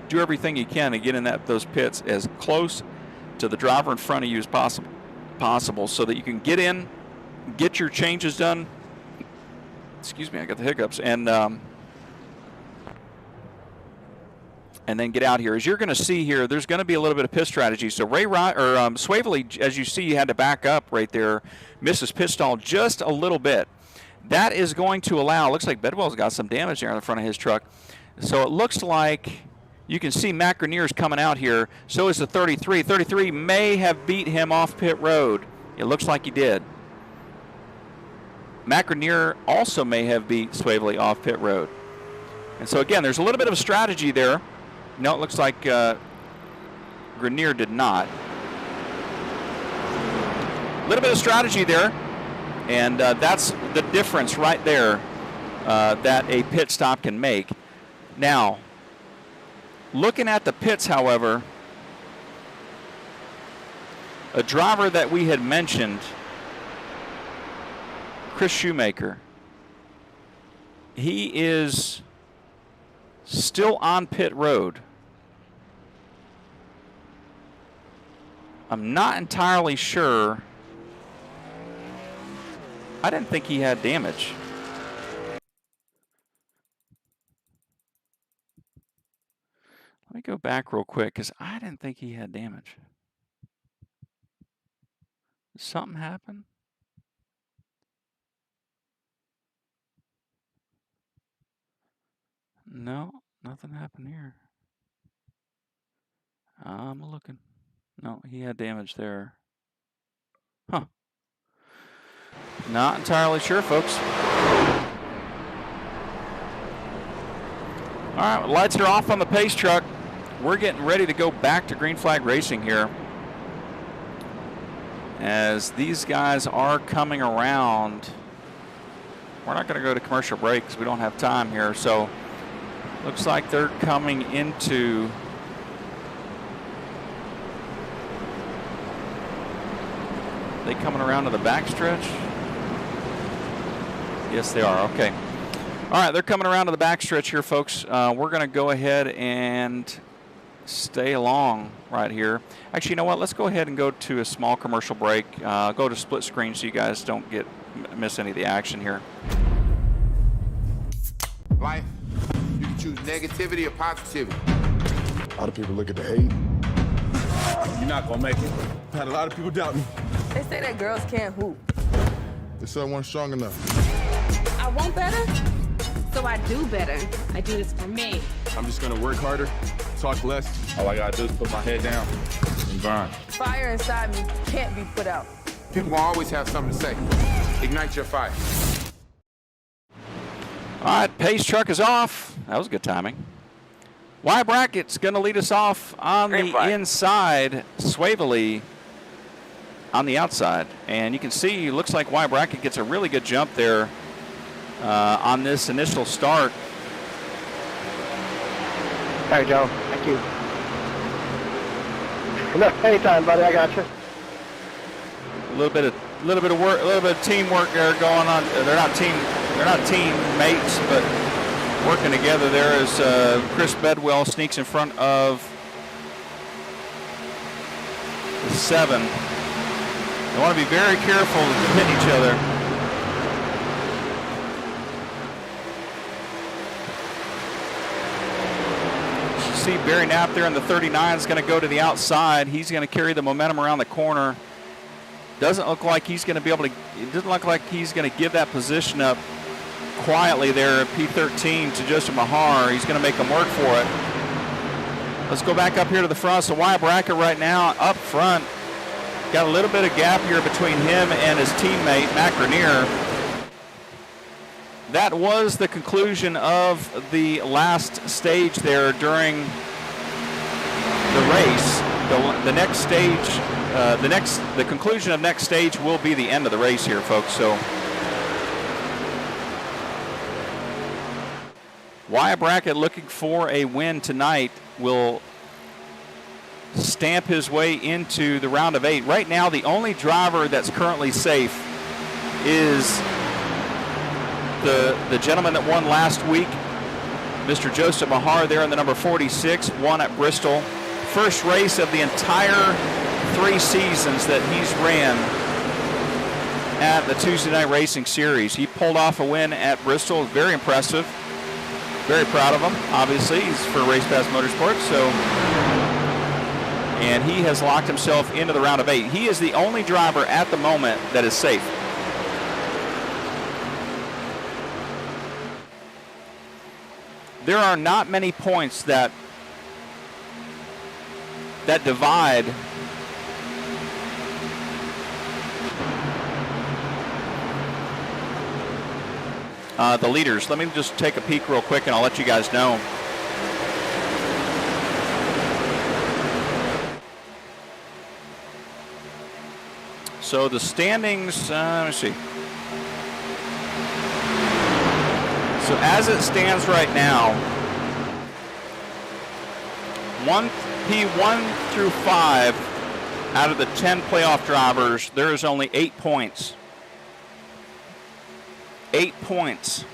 do everything you can to get in those pits as close to the driver in front of you as possible, so that you can get in, get your changes done. Excuse me, I got the hiccups, and then get out here. As you're going to see here, there's going to be a little bit of pit strategy. So Swavely, as you see, had to back up right there, misses pit stall just a little bit. That is going to allow. Looks like Bedwell's got some damage there in the front of his truck. So it looks like you can see Matt Grenier's coming out here. So is the 33. 33 may have beat him off pit road. It looks like he did. Matt Grenier also may have beat Swavely off pit road. And so again, there's a little bit of a strategy there. No, it looks like Grenier did not. A little bit of strategy there, and that's the difference right there that a pit stop can make. Now, looking at the pits, however, a driver that we had mentioned, Chris Shoemaker, he is still on pit road. I'm not entirely sure. I didn't think he had damage. Let me go back real quick, because I didn't think he had damage. Did something happen? No, nothing happened here. I'm looking. No, he had damage there. Huh. Not entirely sure, folks. All right, lights are off on the pace truck. We're getting ready to go back to green flag racing here, as these guys are coming around. We're not going to go to commercial break because we don't have time here. So looks like they're coming into coming around to the backstretch? Yes, they are. Okay. All right, they're coming around to the backstretch here, folks. We're going to go ahead and stay along right here. Actually, you know what? Let's go ahead and go to a small commercial break. Go to split screen so you guys don't miss any of the action here. Life, you can choose negativity or positivity. A lot of people look at the hate. You're not gonna make it. Had a lot of people doubt me. They say that girls can't hoop. They said I wasn't strong enough. I want better, so I do better. I do this for me. I'm just gonna work harder, talk less. All I gotta do is put my head down and grind. Fire inside me can't be put out. People will always have something to say. Ignite your fire. All right, pace truck is off. That was good timing. Y Bracket's going to lead us off on the inside. Swavely on the outside. And you can see, it looks like Y Bracket gets a really good jump there on this initial start. All right, Joe. Thank you. No, anytime, buddy. I got you. A little bit of work, a little bit of teamwork there going on. They're not teammates, but working together there as Chris Bedwell sneaks in front of the 7. They want to be very careful to hit each other. You see Barry Knapp there in the 39 is going to go to the outside. He's going to carry the momentum around the corner. Doesn't look like he's going to be able to. It doesn't look like he's going to give that position up quietly there at P13 to Joseph Mahar. He's going to make them work for it. Let's go back up here to the front. So Y Bracket right now up front. Got a little bit of gap here between him and his teammate, Matt Grenier. that was the conclusion of the last stage there during the race. The next stage, the conclusion of next stage will be the end of the race here, folks. So Wyatt Brackett, looking for a win tonight, will stamp his way into the round of 8. Right now, the only driver that's currently safe is the gentleman that won last week, Mr. Joseph Mahar there in the number 46, won at Bristol. First race of the entire 3 seasons that he's ran at the Tuesday Night Racing Series. He pulled off a win at Bristol. Very impressive. Very proud of him, obviously. He's for Race Pass Motorsports. And he has locked himself into the round of 8. He is the only driver at the moment that is safe. There are not many points that divide the leaders. Let me just take a peek real quick and I'll let you guys know. So the standings, let me see. So as it stands right now, P1 through 5 out of the 10 playoff drivers, there is only 8 points. 8 points.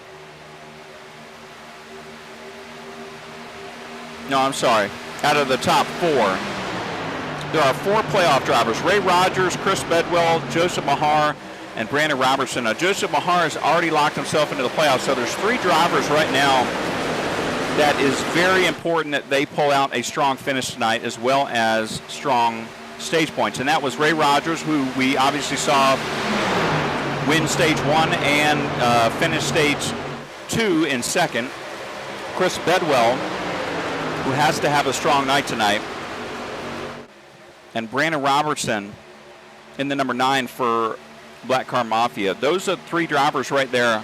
No, I'm sorry. Out of the top 4, there are 4 playoff drivers: Ray Rogers, Chris Bedwell, Joseph Mahar, and Brandon Robertson. Now, Joseph Mahar has already locked himself into the playoffs, so there's 3 drivers right now that is very important that they pull out a strong finish tonight, as well as strong stage points. And that was Ray Rogers, who we obviously saw win stage 1 and finish stage 2 in second. Chris Bedwell, who has to have a strong night tonight. And Brandon Robertson in the number 9 for Black Car Mafia. Those are 3 drivers right there.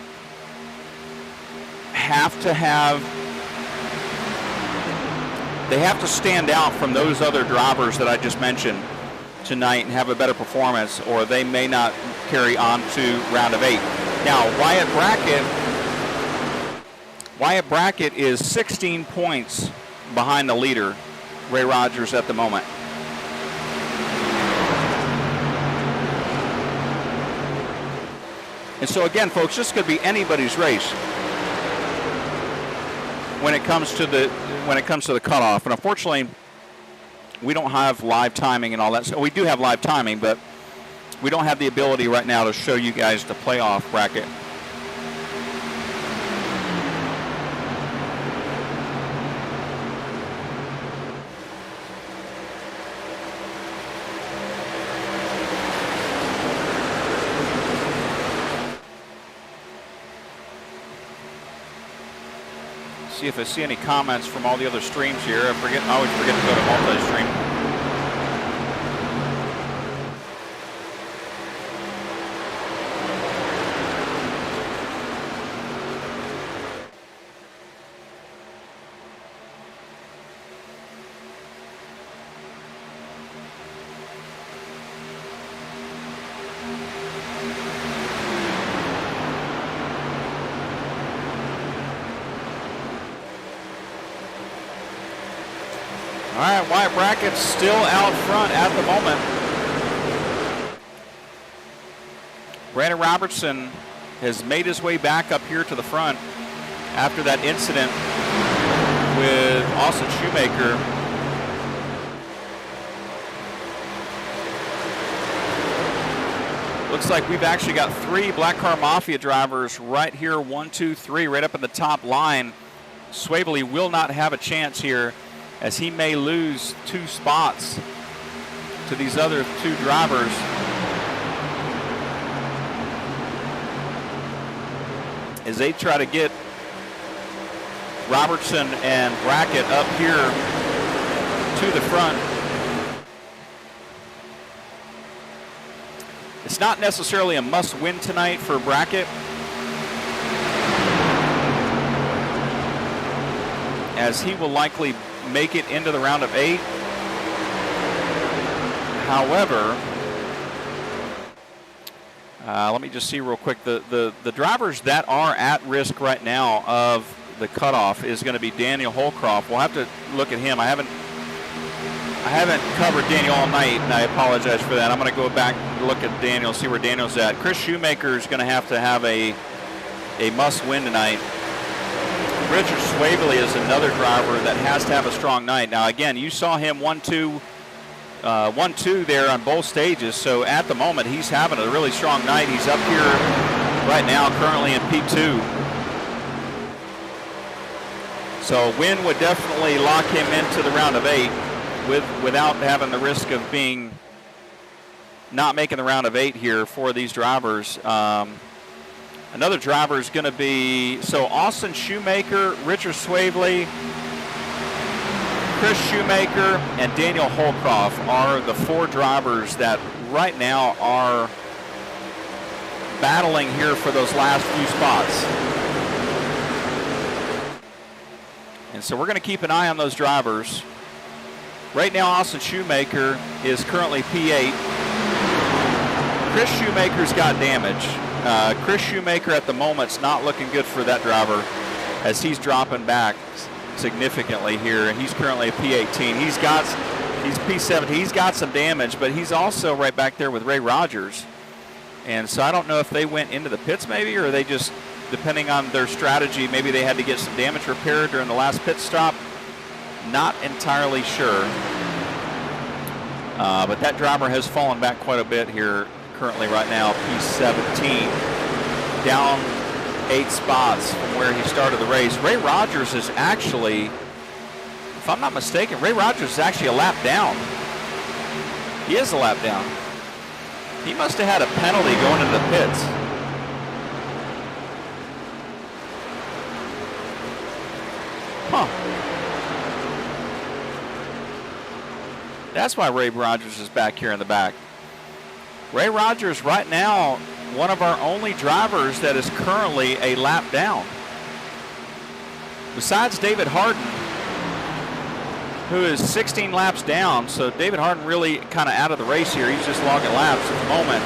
They have to stand out from those other drivers that I just mentioned tonight and have a better performance, or they may not carry on to round of 8. Now, Wyatt Brackett is 16 points behind the leader, Ray Rogers, at the moment. And so again, folks, this could be anybody's race when it comes to the cutoff. And unfortunately, we don't have live timing and all that. So we do have live timing, but we don't have the ability right now to show you guys the playoff bracket. See if I see any comments from all the other streams here. I always forget to go to multi-stream. All right, Wyatt Brackett's still out front at the moment. Brandon Robertson has made his way back up here to the front after that incident with Austin Shoemaker. Looks like we've actually got 3 Black Car Mafia drivers right here, 1, 2, 3, right up in the top line. Swavely will not have a chance here, as he may lose 2 spots to these other 2 drivers. As they try to get Robertson and Brackett up here to the front. It's not necessarily a must-win tonight for Brackett. as he will likely make it into the round of 8. However, let me just see real quick. The drivers that are at risk right now of the cutoff is going to be Daniel Holcroft. We'll have to look at him. I haven't covered Daniel all night, and I apologize for that. I'm going to go back and look at Daniel, see where Daniel's at. Chris Shoemaker is going to have a must-win tonight. Richard Swavely is another driver that has to have a strong night. Now, again, you saw him 1-2 there on both stages, so at the moment he's having a really strong night. He's up here right now currently in P2. So a win would definitely lock him into the round of 8 without having the risk of not making the round of 8 here for these drivers. Another driver is going to be, so Austin Shoemaker, Richard Swavely, Chris Shoemaker, and Daniel Holcroft are the 4 drivers that right now are battling here for those last few spots. And so we're going to keep an eye on those drivers. Right now, Austin Shoemaker is currently P8. Chris Shoemaker's got damage. Chris Shoemaker at the moment's not looking good for that driver as he's dropping back significantly here, and he's currently a P18. He's P7. He's got some damage, but he's also right back there with Ray Rogers. And so I don't know if they went into the pits maybe, or they just, depending on their strategy, maybe they had to get some damage repaired during the last pit stop. Not entirely sure. But that driver has fallen back quite a bit here currently right now, P17, down 8 spots from where he started the race. Ray Rogers is actually, if I'm not mistaken, Ray Rogers is actually a lap down. He is a lap down. He must have had a penalty going into the pits. Huh. That's why Ray Rogers is back here in the back. Ray Rogers right now, one of our only drivers that is currently a lap down. Besides David Harden, who is 16 laps down, so David Harden really kind of out of the race here. He's just logging laps at the moment.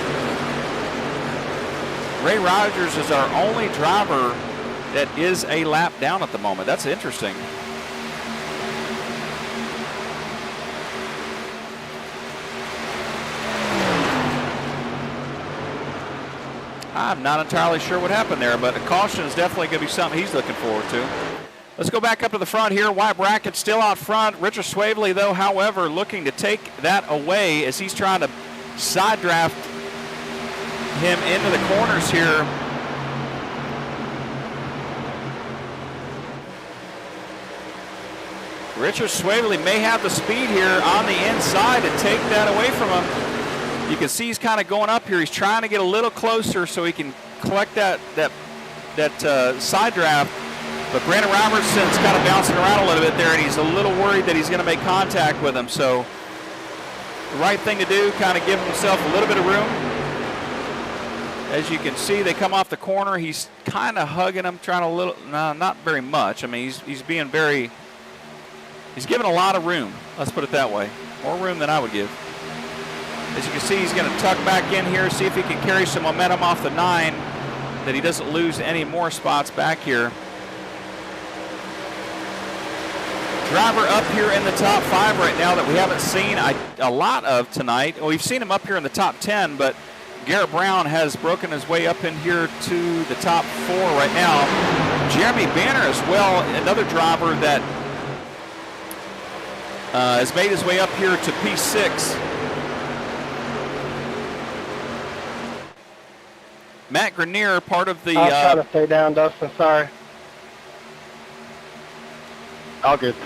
Ray Rogers is our only driver that is a lap down at the moment. That's interesting. I'm not entirely sure what happened there, but a caution is definitely going to be something he's looking forward to. Let's go back up to the front here. White bracket still out front. Richard Swavely, though, however, looking to take that away as he's trying to side draft him into the corners here. Richard Swavely may have the speed here on the inside to take that away from him. You can see he's kind of going up here. He's trying to get a little closer so he can collect that side draft. But Brandon Robertson's kind of bouncing around a little bit there, and he's a little worried that he's going to make contact with him. So the right thing to do, kind of give himself a little bit of room. As you can see, they come off the corner. He's kind of hugging him, trying a little, no, not very much. I mean, he's being very, he's giving a lot of room. Let's put it that way. More room than I would give. As you can see, he's going to tuck back in here, see if he can carry some momentum off the 9, that he doesn't lose any more spots back here. Driver up here in the top 5 right now that we haven't seen a lot of tonight. Well, we've seen him up here in the top 10, but Garrett Brown has broken his way up in here to the top 4 right now. Jeremy Banner as well, another driver that has made his way up here to P6. Matt Grenier, part of the... I'll try to stay down, Dustin. Sorry. All good.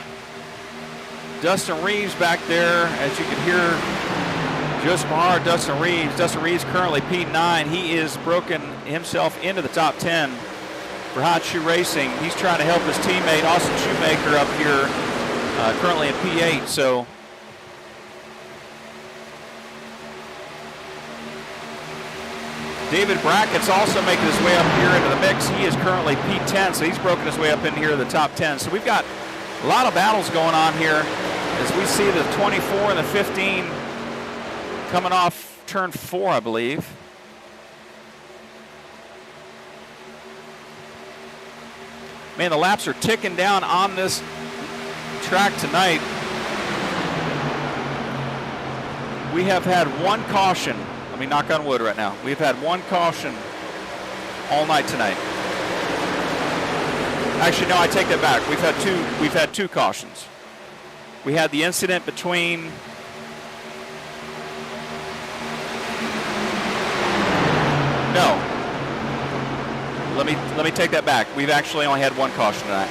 Dustin Reeves back there, as you can hear. Just Mahar, Dustin Reeves. Dustin Reeves currently P9. He is broken himself into the top 10 for Hot Shoe Racing. He's trying to help his teammate Austin Shoemaker up here, currently in P8. So David Brackett's also making his way up here into the mix. He is currently P10, so he's broken his way up in here to the top 10. So we've got A lot of battles going on here as we see the 24 and the 15 coming off turn 4, I believe. Man, the laps are ticking down on this track tonight. We have had one caution. Let me knock on wood right now. We've had one caution all night tonight. Actually, no, I take that back. We've had two cautions. We had the incident between no. Let me take that back. We've actually only had one caution tonight.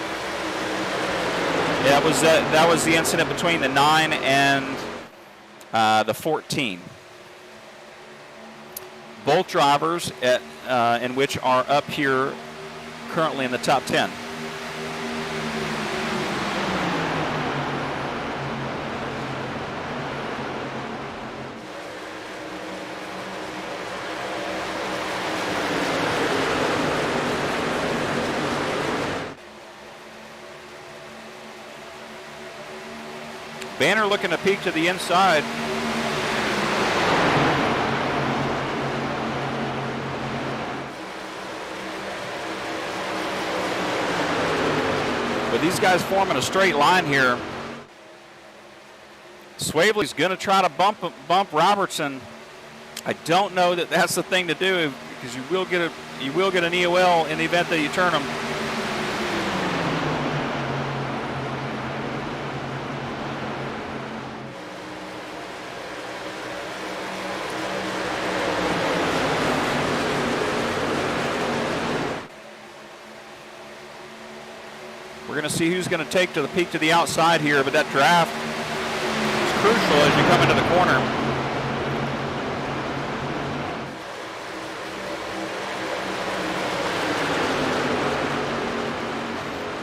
Yeah, that was the incident between the 9 and the 14. Both drivers in which are up here currently in the top 10. Banner looking to peek to the inside. But these guys forming a straight line here. Swavely's going to try to bump Robertson. I don't know that that's the thing to do because you will get an EOL in the event that you turn them. We're going to see who's going to take to the peak to the outside here, but that draft is crucial as you come into the corner.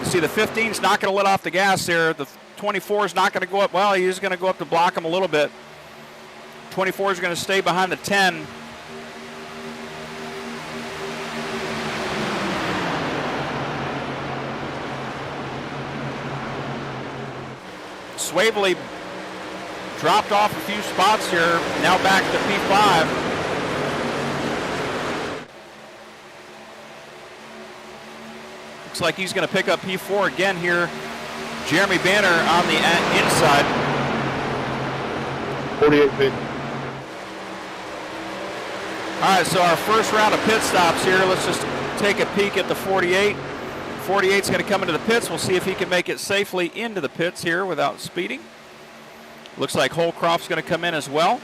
You see the 15's not going to let off the gas there. The 24 is not going to go up. Well, he's going to go up to block him a little bit. 24 is going to stay behind the 10. Swavely dropped off a few spots here, now back to P5. Looks like he's going to pick up P4 again here. Jeremy Banner on the inside. 48 feet. All right, so our first round of pit stops here. Let's just take a peek at the 48. 48's going to come into the pits. We'll see if he can make it safely into the pits here without speeding. Looks like Holcroft's going to come in as well.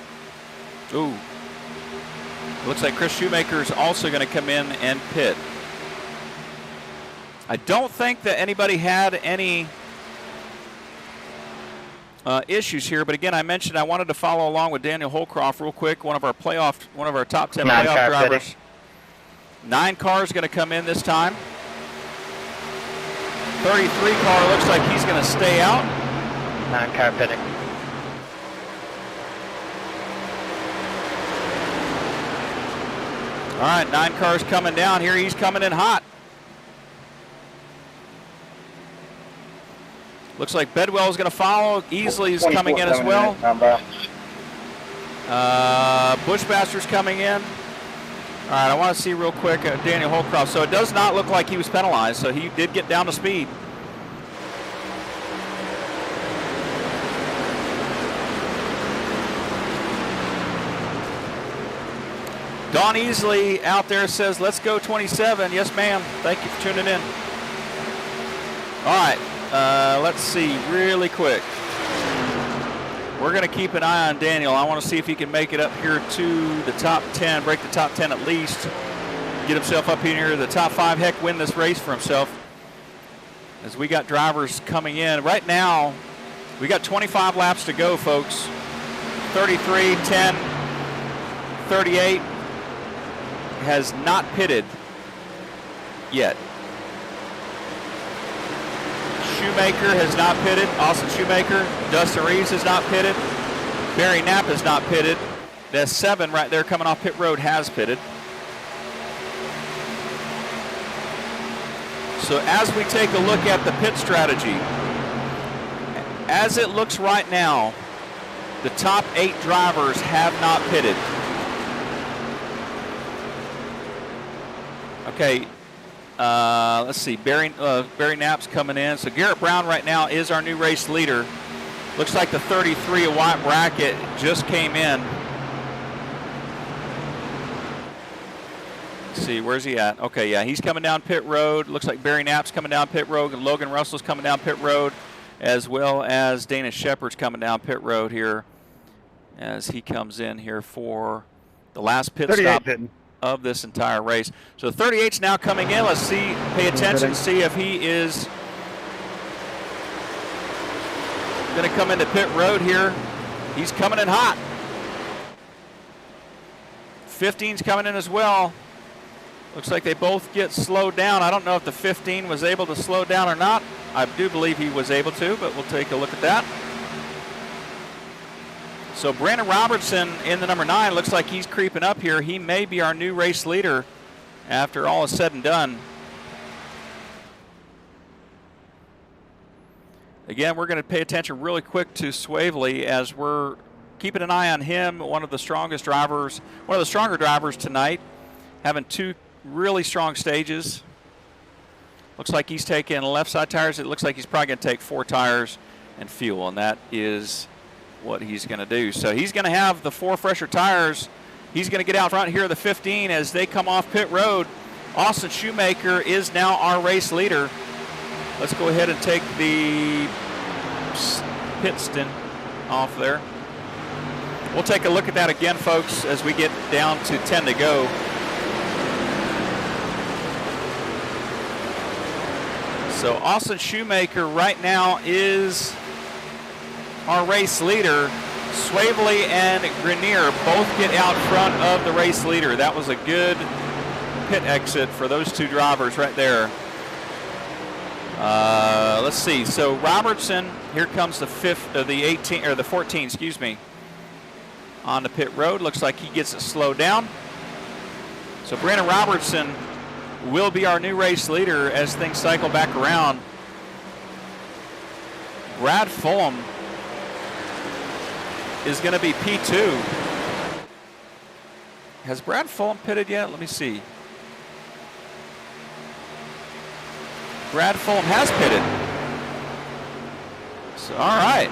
Ooh. Looks like Chris Shoemaker's also going to come in and pit. I don't think that anybody had any issues here, but again, I mentioned I wanted to follow along with Daniel Holcroft real quick, one of our top 10 playoff drivers. 9 cars going to come in this time. 33 car looks like he's going to stay out. 9 car pitting. All right, 9 cars coming down here. He's coming in hot. Looks like Bedwell is going to follow. Easley's coming in as well. Bushmaster's coming in. All right, I want to see real quick Daniel Holcroft. So it does not look like he was penalized, so he did get down to speed. Don Easley out there says, let's go 27. Yes, ma'am. Thank you for tuning in. All right, let's see really quick. We're going to keep an eye on Daniel. I want to see if he can make it up here to the top 10, break the top 10 at least, get himself up here to the top 5, heck, win this race for himself. As we got drivers coming in. Right now, we got 25 laps to go, folks. 33, 10, 38 has not pitted yet. Shoemaker has not pitted. Austin Shoemaker. Dustin Reeves has not pitted. Barry Knapp has not pitted. That 7 right there coming off pit road has pitted. So as we take a look at the pit strategy, as it looks right now, the top 8 drivers have not pitted. Okay, let's see. Barry Knapp's coming in. So Garrett Brown right now is our new race leader. Looks like the 33 of White Bracket just came in. Let's see, where's he at? Okay, yeah, he's coming down pit road. Looks like Barry Knapp's coming down pit road, and Logan Russell's coming down pit road, as well as Dana Shepard's coming down pit road here as he comes in here for the last pit stop of this entire race. So the 38's now coming in. Let's see, pay attention, see if he is going to come into pit road here. He's coming in hot. 15's coming in as well. Looks like they both get slowed down. I don't know if the 15 was able to slow down or not. I do believe he was able to, but we'll take a look at that. So Brandon Robertson in the number 9 looks like he's creeping up here. He may be our new race leader after all is said and done. Again, we're going to pay attention really quick to Swavely as we're keeping an eye on him, one of the stronger drivers tonight, having 2 really strong stages. Looks like he's taking left side tires. It looks like he's probably going to take 4 tires and fuel, and that is what he's going to do. So he's going to have the 4 fresher tires. He's going to get out front here of the 15 as they come off pit road. Austin Shoemaker is now our race leader. Let's go ahead and take the pit stint off there. We'll take a look at that again, folks, as we get down to 10 to go. So Austin Shoemaker right now is our race leader. Swavely and Grenier both get out front of the race leader. That was a good pit exit for those 2 drivers right there. Let's see. So Robertson, here comes the 14, excuse me, on the pit road. Looks like he gets it slowed down. So Brandon Robertson will be our new race leader as things cycle back around. Brad Fulham is going to be P2. Has Brad Fulham pitted yet? Let me see. Brad Fulham has pitted. So, all right.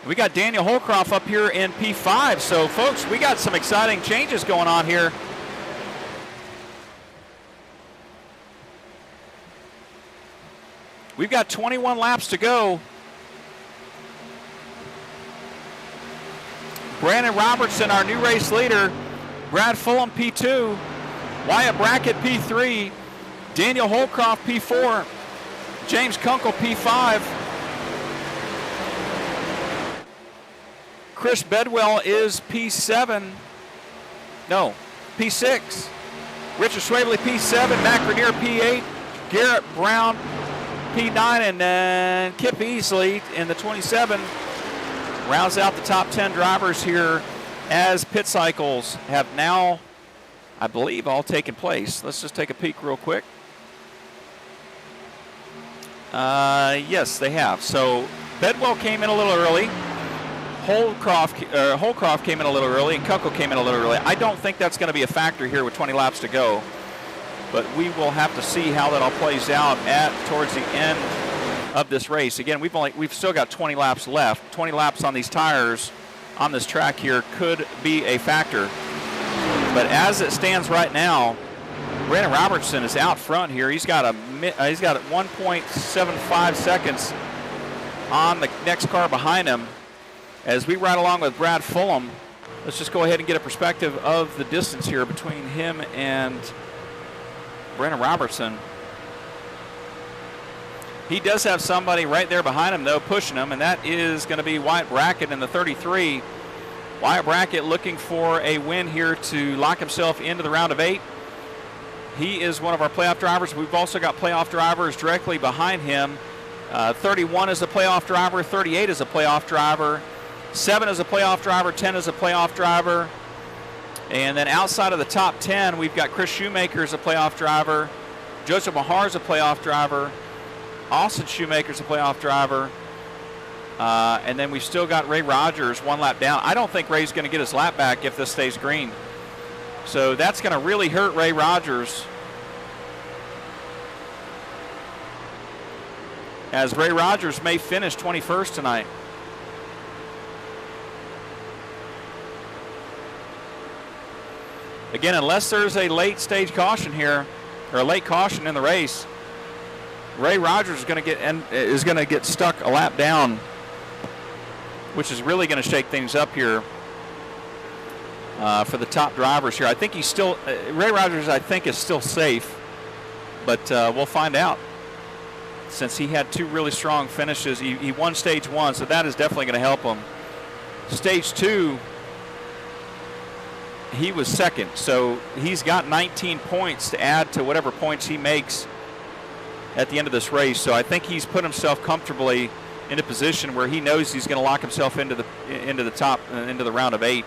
We got Daniel Holcroft up here in P5. So, folks, we got some exciting changes going on here. We've got 21 laps to go. Brandon Robertson, our new race leader. Brad Fulham, P2. Wyatt Brackett, P3. Daniel Holcroft, P4. James Kunkel, P5. Chris Bedwell is P7. No, P6. Richard Swavely, P7. Matt Grenier, P8. Garrett Brown, P9. And then Kip Easley in the 27. Rounds out the top 10 drivers here as pit cycles have now, I believe, all taken place. Let's just take a peek real quick. Yes, they have. So Bedwell came in a little early. Holcroft came in a little early, and Kunkel came in a little early. I don't think that's going to be a factor here with 20 laps to go, but we will have to see how that all plays out towards the end of this race. Again, we've still got 20 laps left. 20 laps on these tires on this track here could be a factor. But as it stands right now, Brandon Robertson is out front here. He's got 1.75 seconds on the next car behind him. As we ride along with Brad Fulham, let's just go ahead and get a perspective of the distance here between him and Brandon Robertson. He does have somebody right there behind him, though, pushing him, and that is going to be Wyatt Brackett in the 33. Wyatt Brackett looking for a win here to lock himself into the round of 8. He is one of our playoff drivers. We've also got playoff drivers directly behind him. 31 is a playoff driver. 38 is a playoff driver. 7 is a playoff driver. 10 is a playoff driver. And then outside of the top 10, we've got Chris Shoemaker as a playoff driver. Joseph Mahar is a playoff driver. Austin Shoemaker is a playoff driver. And then we've still got Ray Rogers 1 lap down. I don't think Ray's going to get his lap back if this stays green. So that's going to really hurt Ray Rogers, as Ray Rogers may finish 21st tonight. Again, unless there's a late stage caution here, or a late caution in the race, Ray Rogers is going to get stuck a lap down, which is really going to shake things up here for the top drivers here. I think he's still Ray Rogers, I think, is still safe, but we'll find out. Since he had 2 really strong finishes, he won stage 1, so that is definitely going to help him. Stage 2, he was second, so he's got 19 points to add to whatever points he makes at the end of this race. So I think he's put himself comfortably in a position where he knows he's going to lock himself into the top, into the round of 8.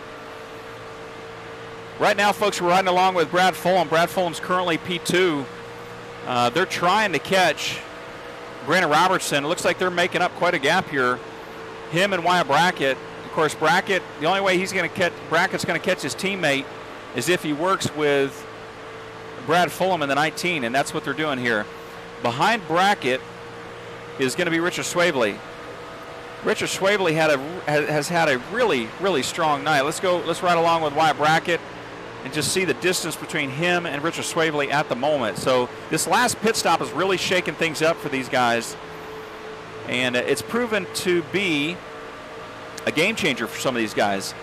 Right now, folks, we're riding along with Brad Fulham. Brad Fulham's currently P2. They're trying to catch Brandon Robertson. It looks like they're making up quite a gap here. Him and Wyatt Brackett. Of course, Brackett, the only way Brackett's going to catch his teammate is if he works with Brad Fulham in the 19, and that's what they're doing here. Behind Brackett is going to be Richard Swavely. Richard Swavely has had a really, really strong night. Let's ride along with Wyatt Brackett and just see the distance between him and Richard Swavely at the moment. So this last pit stop is really shaking things up for these guys, and it's proven to be a game changer for some of these guys,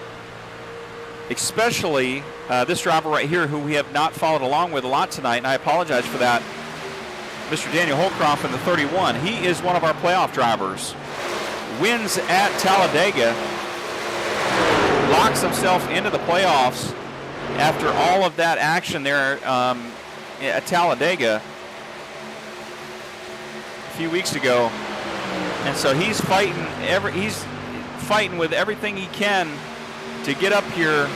especially this driver right here, who we have not followed along with a lot tonight, and I apologize for that, Mr. Daniel Holcroft in the 31. He is one of our playoff drivers. Wins at Talladega, locks himself into the playoffs after all of that action there at Talladega a few weeks ago, and so he's fighting with everything he can to get up here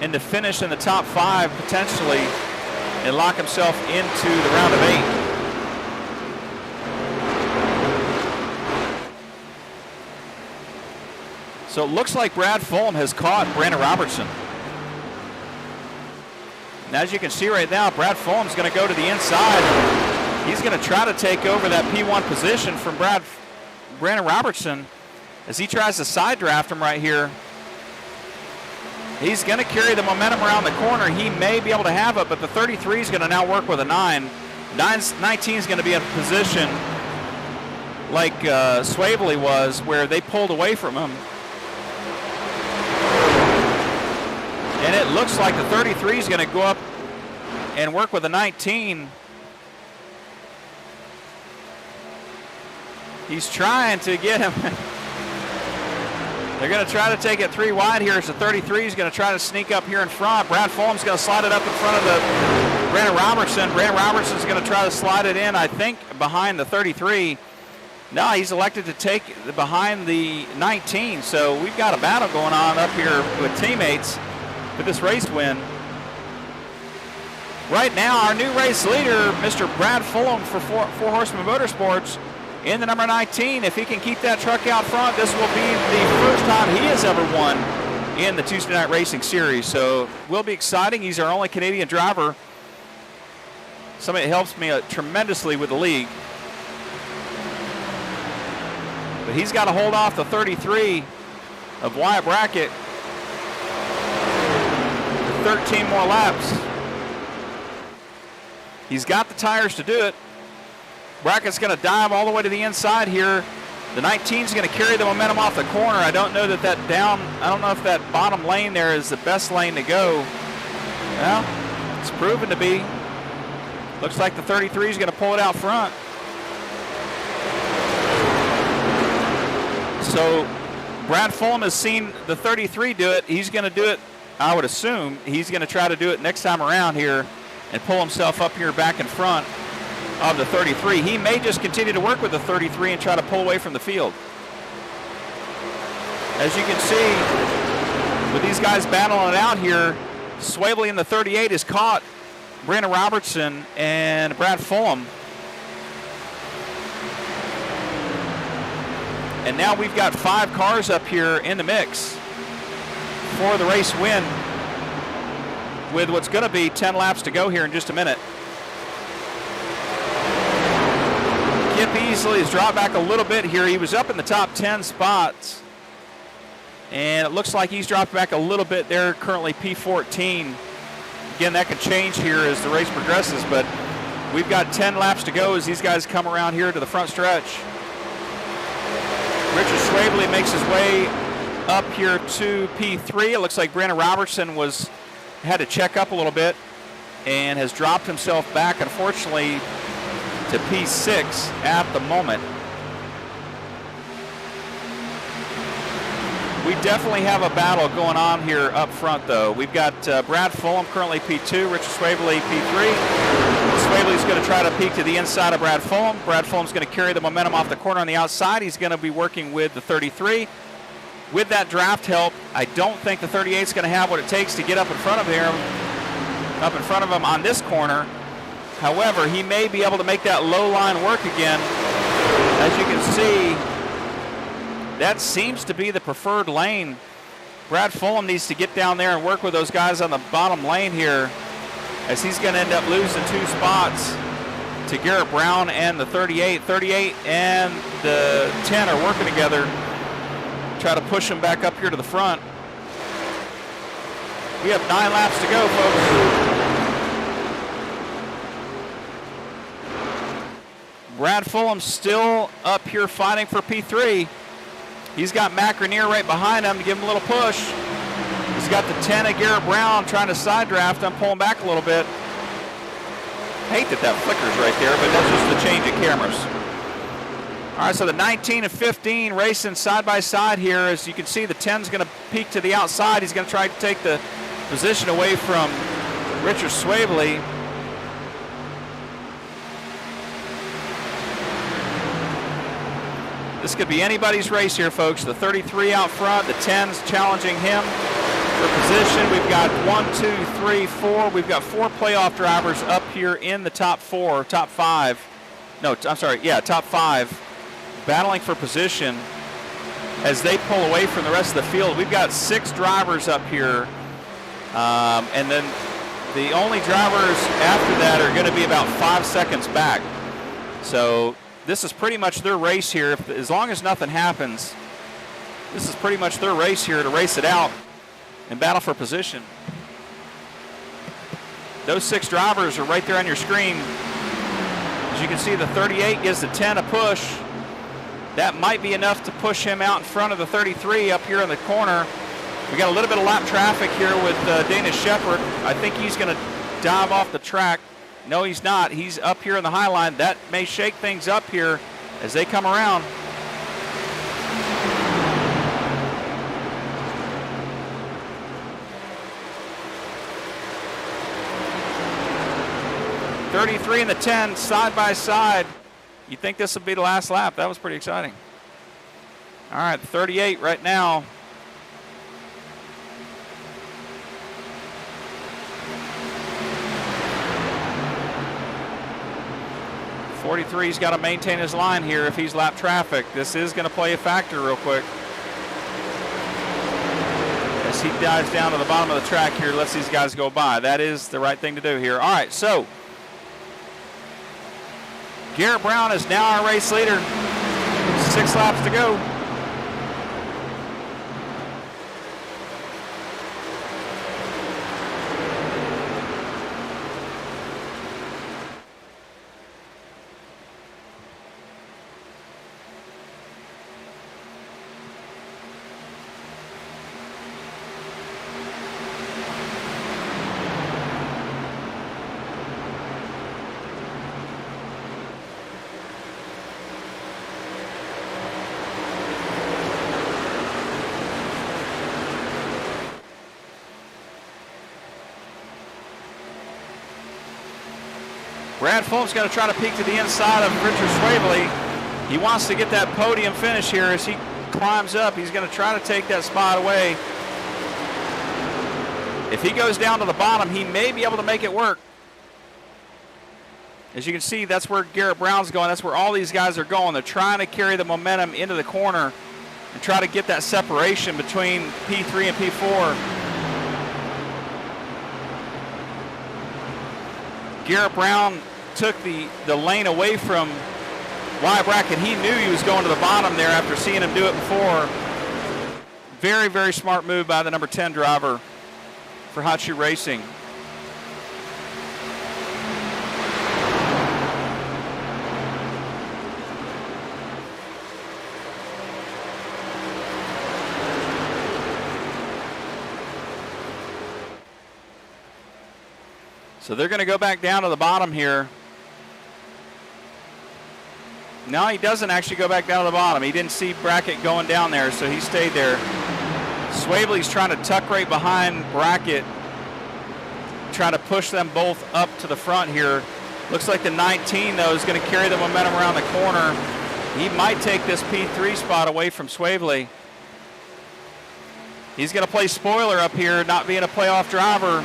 and to finish in the top 5 potentially and lock himself into the round of 8. So it looks like Brad Fulham has caught Brandon Robertson. And as you can see right now, Brad Fulham's going to go to the inside. He's going to try to take over that P1 position from Brandon Robertson as he tries to side draft him right here. He's going to carry the momentum around the corner. He may be able to have it, but the 33 is going to now work with a 9. 19 is going to be in a position like Swavely was, where they pulled away from him. And it looks like the 33 is going to go up and work with a 19. He's trying to get him. They're going to try to take it 3 wide here. So 33 is going to try to sneak up here in front. Brad Fulham's going to slide it up in front of the Brandon Robertson. Brandon Robertson's going to try to slide it in, I think, behind the 33. No, he's elected to take behind the 19. So we've got a battle going on up here with teammates for this race win. Right now, our new race leader, Mr. Brad Fulham for Four Horsemen Motorsports, in the number 19. If he can keep that truck out front, this will be the first time he has ever won in the Tuesday Night Racing Series. So it will be exciting. He's our only Canadian driver. Somebody that helps me tremendously with the league. But he's got to hold off the 33 of Wyatt Brackett. 13 more laps. He's got the tires to do it. Brackett's going to dive all the way to the inside here. The 19 is going to carry the momentum off the corner. I don't know if that bottom lane there is the best lane to go. Well, it's proven to be. Looks like the 33 is going to pull it out front. So Brad Fulham has seen the 33 do it. He's going to do it, I would assume. He's going to try to do it next time around here and pull himself up here back in front of the 33. He may just continue to work with the 33 and try to pull away from the field. As you can see, with these guys battling it out here, Swavely in the 38 has caught Brandon Robertson and Brad Fulham. And now we've got 5 cars up here in the mix for the race win with what's going to be 10 laps to go here in just a minute. Kip Easley has dropped back a little bit here. He was up in the top 10 spots. And it looks like he's dropped back a little bit there, currently P14. Again, that could change here as the race progresses, but we've got 10 laps to go as these guys come around here to the front stretch. Richard Swavely makes his way up here to P3. It looks like Brandon Robertson had to check up a little bit and has dropped himself back, unfortunately, to P6 at the moment. We definitely have a battle going on here up front, though. We've got Brad Fulham currently P2, Richard Swavely P3. Swavely's going to try to peek to the inside of Brad Fulham. Brad Fulham's going to carry the momentum off the corner on the outside. He's going to be working with the 33. With that draft help, I don't think the 38 is going to have what it takes to get up in front of him on this corner. However, he may be able to make that low line work again. As you can see, that seems to be the preferred lane. Brad Fulham needs to get down there and work with those guys on the bottom lane here, as he's going to end up losing 2 spots to Garrett Brown and the 38. 38 and the 10 are working together. Try to push him back up here to the front. We have 9 laps to go, folks. Brad Fulham still up here fighting for P3. He's got Mac Rainier right behind him to give him a little push. He's got the 10 of Garrett Brown trying to side draft. I'm pulling back a little bit. Hate that flickers right there, but that's just the change of cameras. All right, so the 19 and 15 racing side by side here. As you can see, the 10's going to peek to the outside. He's going to try to take the position away from Richard Swavely. This could be anybody's race here, folks. The 33 out front, the 10's challenging him for position. We've got 1, 2, 3, 4. We've got 4 playoff drivers up here in the top 5. Top 5, battling for position as they pull away from the rest of the field. We've got 6 drivers up here, and then the only drivers after that are going to be about 5 seconds back. So this is pretty much their race here. As long as nothing happens, this is pretty much their race here to race it out and battle for position. Those 6 drivers are right there on your screen. As you can see, the 38 gives the 10 a push. That might be enough to push him out in front of the 33 up here in the corner. We got a little bit of lap traffic here with Dana Shepard. I think he's going to dive off the track. No, he's not. He's up here in the high line. That may shake things up here as they come around. .33 and the 10 side by side. You think this would be the last lap? That was pretty exciting. All right, 38 right now. .43's got to maintain his line here if he's lap traffic. This is going to play a factor real quick. As he dives down to the bottom of the track here, lets these guys go by. That is the right thing to do here. All right, so Garrett Brown is now our race leader. 6 laps to go. Brad Fulham's going to try to peek to the inside of Richard Swavely. He wants to get that podium finish here as he climbs up. He's going to try to take that spot away. If he goes down to the bottom, he may be able to make it work. As you can see, that's where Garrett Brown's going. That's where all these guys are going. They're trying to carry the momentum into the corner and try to get that separation between P3 and P4. Garrett Brown took the lane away from Y Bracket. He knew he was going to the bottom there after seeing him do it before. Very, very smart move by the number 10 driver for Hot Shoe Racing. So they're going to go back down to the bottom here. No, he doesn't actually go back down to the bottom. He didn't see Brackett going down there, so he stayed there. Swavely's trying to tuck right behind Brackett, trying to push them both up to the front here. Looks like the 19, though, is going to carry the momentum around the corner. He might take this P3 spot away from Swavely. He's going to play spoiler up here, not being a playoff driver,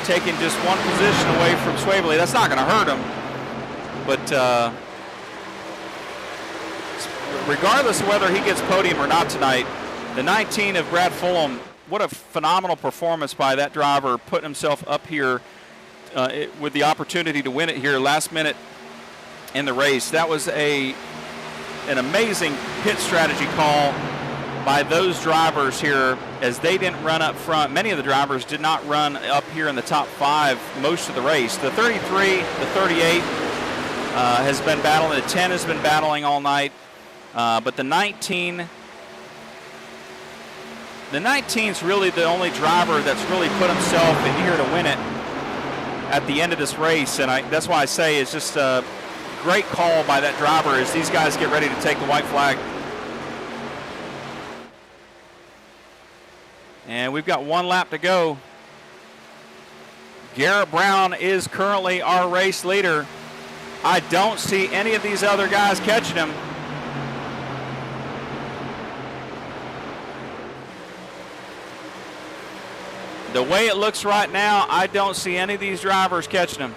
taking just one position away from Swavely. That's not going to hurt him. But regardless of whether he gets podium or not tonight, the 19 of Brad Fulham, what a phenomenal performance by that driver, putting himself up here with the opportunity to win it here last minute in the race. That was an amazing pit strategy call by those drivers here, as they didn't run up front. Many of the drivers did not run up here in the top 5 most of the race. The 33, the 38 has been battling. The 10 has been battling all night. But the 19 is really the only driver that's really put himself in here to win it at the end of this race. And that's why I say it's just a great call by that driver as these guys get ready to take the white flag. And we've got 1 lap to go. Garrett Brown is currently our race leader. I don't see any of these other guys catching him. The way it looks right now, I don't see any of these drivers catching him.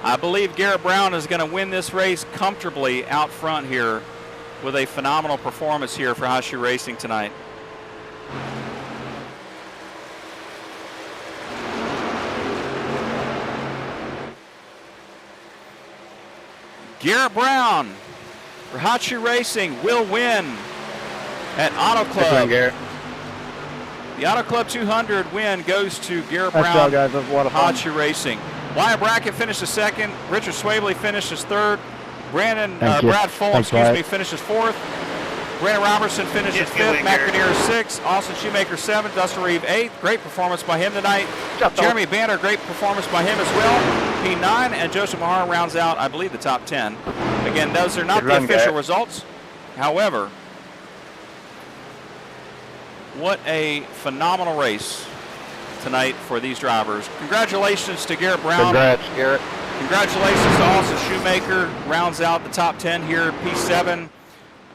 I believe Garrett Brown is going to win this race comfortably out front here with a phenomenal performance here for Hot Shoe Racing tonight. Garrett Brown for Hot Shoe Racing will win at Auto Club. The Auto Club 200 win goes to Garrett Brown, Hot Shoe Racing. Wyatt Brackett finishes second. Richard Swavely finishes third. Brad Fulham, finishes fourth. Brandon Robertson finishes fifth. Matt Grenier sixth. Austin Shoemaker seventh. Dustin Reeve eighth. Great performance by him tonight. Jeremy Banner, great performance by him as well. P9, and Joseph Mahar rounds out, I believe, the top 10. Again, those are not the official results. However, what a phenomenal race tonight for these drivers. Congratulations to Garrett Brown. Congrats, Garrett. Congratulations to Austin Shoemaker. Rounds out the top 10 here, P7.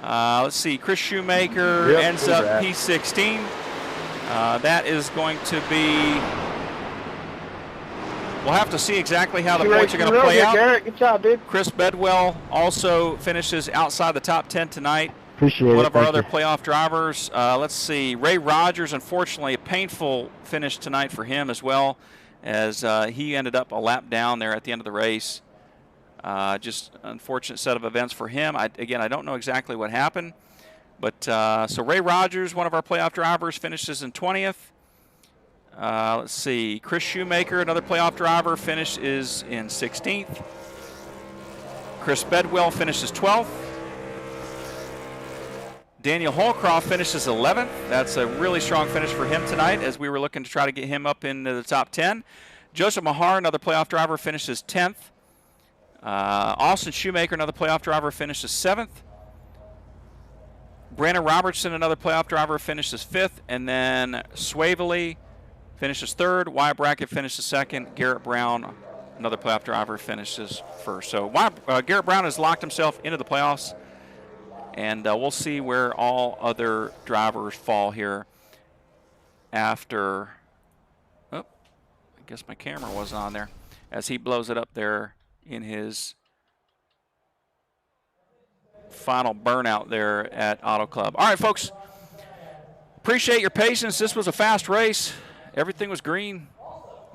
Let's see, Chris Shoemaker ends up P16. That is going to be, we'll have to see exactly how the points are going to play out. Garrett. Good job, dude. Chris Bedwell also finishes outside the top 10 tonight. Appreciate One it. of our other playoff drivers. Let's see, Ray Rogers, unfortunately, a painful finish tonight for him as well, as he ended up a lap down there at the end of the race. Just unfortunate set of events for him. Again, I don't know exactly what happened. But so Ray Rogers, one of our playoff drivers, finishes in 20th. Let's see, Chris Shoemaker, another playoff driver, finishes in 16th. Chris Bedwell finishes 12th. Daniel Holcroft finishes 11th. That's a really strong finish for him tonight, as we were looking to try to get him up into the top 10. Joseph Mahar, another playoff driver, finishes 10th. Austin Shoemaker, another playoff driver, finishes 7th. Brandon Robertson, another playoff driver, finishes 5th. And then Swavely finishes 3rd. Wyatt Brackett finishes 2nd. Garrett Brown, another playoff driver, finishes 1st. So Garrett Brown has locked himself into the playoffs. And we'll see where all other drivers fall here after. Oh, I guess my camera wasn't on there. As he blows it up there in his final burnout there at Auto Club. All right, folks. Appreciate your patience. This was a fast race. Everything was green,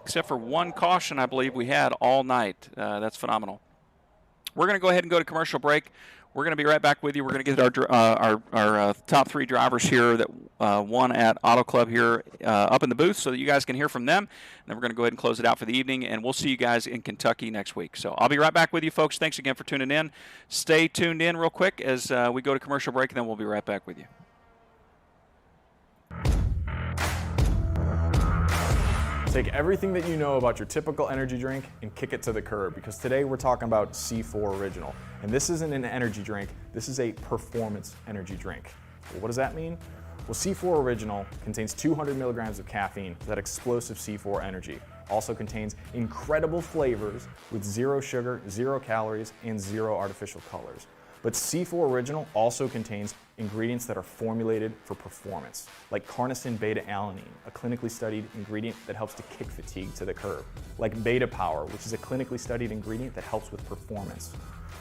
except for one caution I believe we had all night. That's phenomenal. We're going to go ahead and go to commercial break. We're going to be right back with you. We're going to get our top 3 drivers here that won at Auto Club here up in the booth so that you guys can hear from them. And then we're going to go ahead and close it out for the evening, and we'll see you guys in Kentucky next week. So I'll be right back with you, folks. Thanks again for tuning in. Stay tuned in real quick as we go to commercial break, and then we'll be right back with you. Take everything that you know about your typical energy drink and kick it to the curb, because today we're talking about C4 Original. And this isn't an energy drink, this is a performance energy drink. Well, what does that mean? Well, C4 Original contains 200 milligrams of caffeine for that explosive C4 energy. Also contains incredible flavors with 0 sugar, 0 calories, and 0 artificial colors. But C4 Original also contains ingredients that are formulated for performance, like carnosine beta-alanine, a clinically studied ingredient that helps to kick fatigue to the curb, like Beta Power, which is a clinically studied ingredient that helps with performance.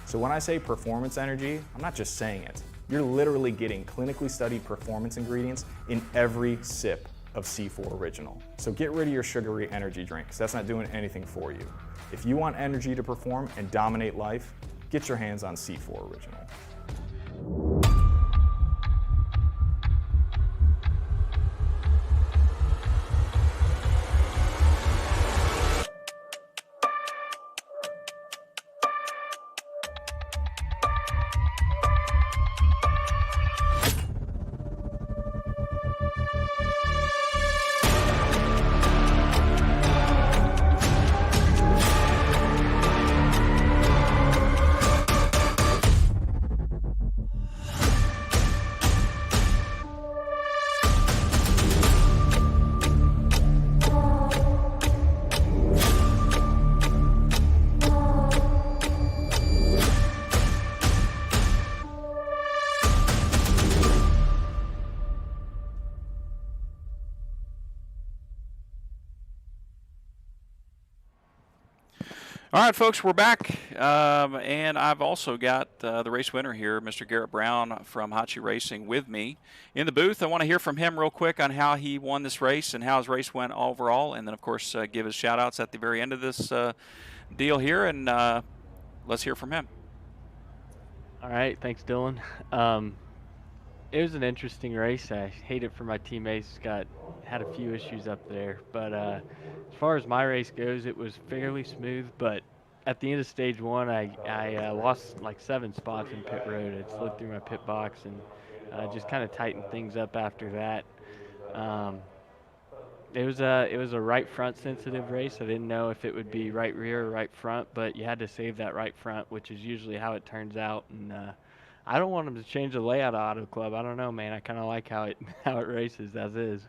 So when I say performance energy, I'm not just saying it. You're literally getting clinically studied performance ingredients in every sip of C4 Original. So get rid of your sugary energy drink, because that's not doing anything for you. If you want energy to perform and dominate life, get your hands on C4 Original. All right, folks, we're back, and I've also got the race winner here, Mr. Garrett Brown from Hachi Racing, with me in the booth. I want to hear from him real quick on how he won this race and how his race went overall, and then, of course, give his shout-outs at the very end of this deal here, and let's hear from him. All right, thanks, Dylan. It was an interesting race. I hate it for my teammates. Had a few issues up there, but as far as my race goes, it was fairly smooth. But at the end of stage 1, I lost like 7 spots in pit road. It slid through my pit box and just kind of tightened things up after that. It was a right front sensitive race. I didn't know if it would be right rear or right front, but you had to save that right front, which is usually how it turns out. And I don't want them to change the layout of Auto Club. I don't know, man. I kind of like how it races as is.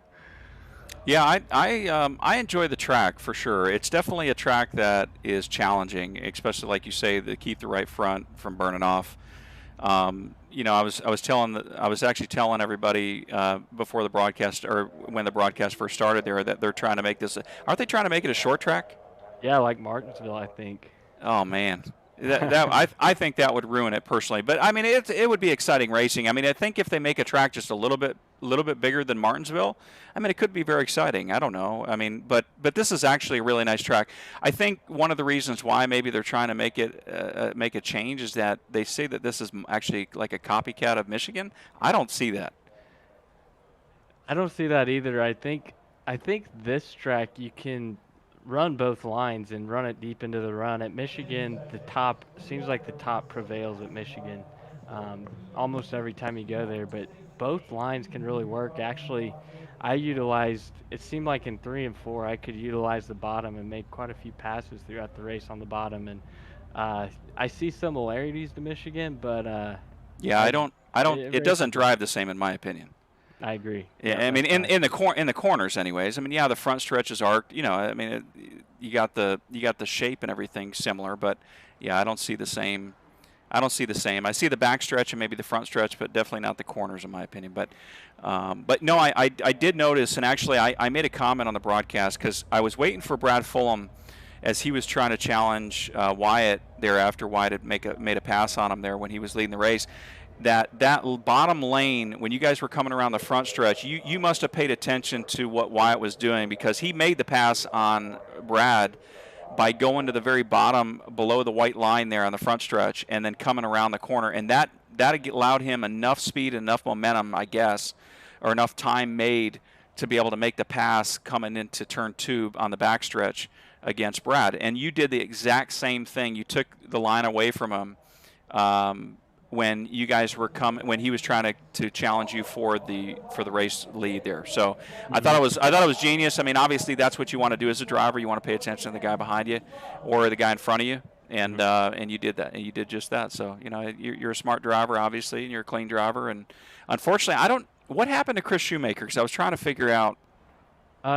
Yeah, I enjoy the track for sure. It's definitely a track that is challenging, especially like you say, to keep the right front from burning off. You know, I was actually telling everybody before the broadcast, or when the broadcast first started there, that they're trying to make this. Aren't they trying to make it a short track? Yeah, like Martinsville, I think. Oh man. I think that would ruin it personally, but I mean it would be exciting racing. I mean, I think if they make a track just a little bit bigger than Martinsville, I mean it could be very exciting. I don't know. I mean, but this is actually a really nice track. I think one of the reasons why maybe they're trying to make a change is that they say that this is actually like a copycat of Michigan. I don't see that. I don't see that either. I think this track you can run both lines and run it deep into the run. At Michigan, the top prevails at Michigan almost every time you go there, but both lines can really work. Actually, it seemed like in 3 and 4 I could utilize the bottom and make quite a few passes throughout the race on the bottom, and I see similarities to Michigan, but yeah, it doesn't drive the same in my opinion. I agree. Yeah, I mean, in the corners, anyways. I mean, yeah, the front stretch is arced. You know, I mean, you got the shape and everything similar, but yeah, I don't see the same I don't see the same. I see the back stretch and maybe the front stretch, but definitely not the corners, in my opinion. But no, I did notice, and actually I made a comment on the broadcast because I was waiting for Brad Fulham as he was trying to challenge Wyatt there after Wyatt had made a pass on him there when he was leading the race. That bottom lane, when you guys were coming around the front stretch, you must have paid attention to what Wyatt was doing, because he made the pass on Brad by going to the very bottom below the white line there on the front stretch and then coming around the corner. And that allowed him enough speed, enough momentum, I guess, or enough time made to be able to make the pass coming into turn 2 on the backstretch against Brad. And you did the exact same thing. You took the line away from him when you guys were when he was trying to challenge you for the race lead there. So I thought it was genius. I mean, obviously that's what you want to do as a driver. You want to pay attention to the guy behind you or the guy in front of you, and you did that, and you did just that. So you're a smart driver, obviously, and you're a clean driver. And unfortunately, what happened to Chris Shoemaker? Because I was trying to figure out.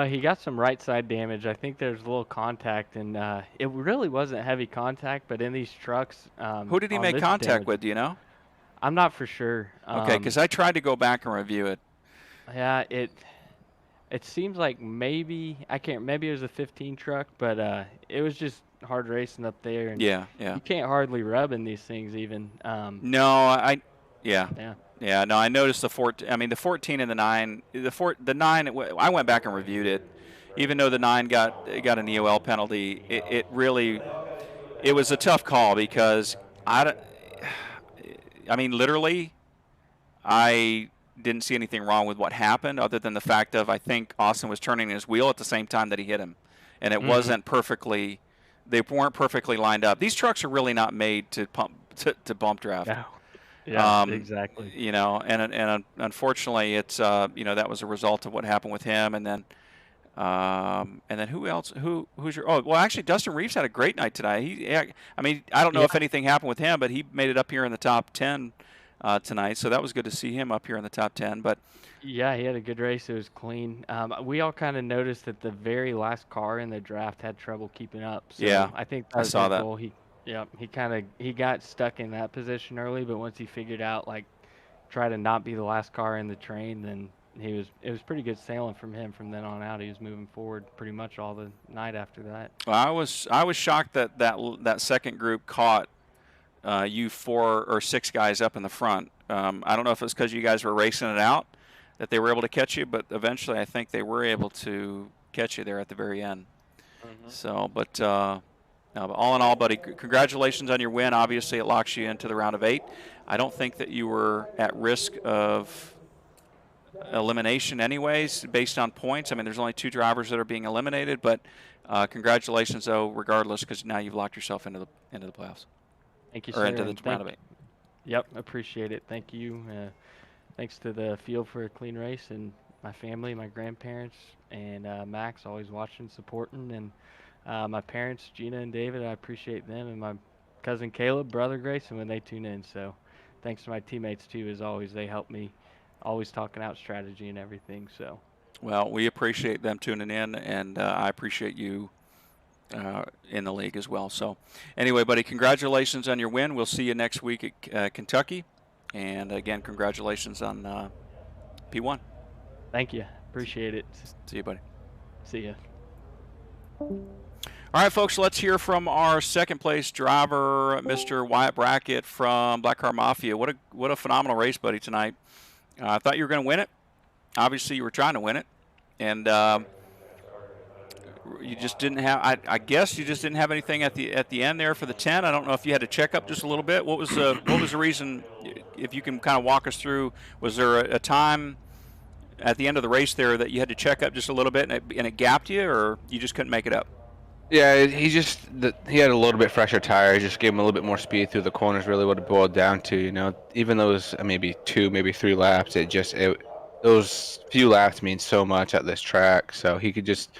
He got some right side damage. I think there's a little contact, and it really wasn't heavy contact, but in these trucks. Who did he make contact with? Do you know? I'm not for sure. Okay, because I tried to go back and review it. Yeah, it seems like maybe maybe it was a 15 truck, but it was just hard racing up there. And yeah. You can't hardly rub in these things even. No, Yeah. Yeah, no, I noticed the 14. I mean, the 14 and the 9. The 9. I went back and reviewed it. Even though the 9 got an EOL penalty, it was a tough call because I mean, literally, I didn't see anything wrong with what happened, other than the fact of I think Austin was turning his wheel at the same time that he hit him, and it wasn't perfectly. They weren't perfectly lined up. These trucks are really not made to bump draft. No. Yeah, exactly. And unfortunately, it's that was a result of what happened with him, and then who else? Who's your? Oh, well, actually, Dustin Reeves had a great night tonight. I don't know if anything happened with him, but he made it up here in the top 10 tonight, so that was good to see him up here in the top 10. But yeah, he had a good race. It was clean. We all kind of noticed that the very last car in the draft had trouble keeping up. So yeah, I think I saw that. Goal. He got stuck in that position early, but once he figured out try to not be the last car in the train, then it was pretty good sailing from him from then on out. He was moving forward pretty much all the night after that. Well, I was shocked that second group caught you 4 or 6 guys up in the front. I don't know if it's because you guys were racing it out that they were able to catch you, but eventually I think they were able to catch you there at the very end. Mm-hmm. So, but all in all, buddy, congratulations on your win. Obviously, it locks you into the round of 8. I don't think that you were at risk of elimination anyways, based on points. I mean, there's only 2 drivers that are being eliminated, but congratulations, though, regardless, because now you've locked yourself into the playoffs. Thank you, or sir. into the round of 8. Yep, appreciate it. Thank you. Thanks to the field for a clean race, and my family, my grandparents, and Max, always watching, supporting, and my parents, Gina and David, I appreciate them, and my cousin Caleb, brother Grayson, when they tune in. So thanks to my teammates, too, as always. They help me, always talking out strategy and everything. So. Well, we appreciate them tuning in, and I appreciate you in the league as well. So anyway, buddy, congratulations on your win. We'll see you next week at Kentucky. And again, congratulations on P1. Thank you. Appreciate it. See you, buddy. See ya. All right, folks, let's hear from our second place driver, Mr. Wyatt Brackett from Black Car Mafia. What a phenomenal race, buddy, tonight. I thought you were going to win it. Obviously, you were trying to win it. And you just didn't have, I guess you just didn't have anything at the end there for the 10. I don't know if you had to check up just a little bit. What was the reason, if you can kind of walk us through, was there a time at the end of the race there that you had to check up just a little bit and it gapped you, or you just couldn't make it up? Yeah, he had a little bit fresher tires, just gave him a little bit more speed through the corners, really what it boiled down to, Even those maybe 2, maybe 3 laps, those few laps mean so much at this track, so he could just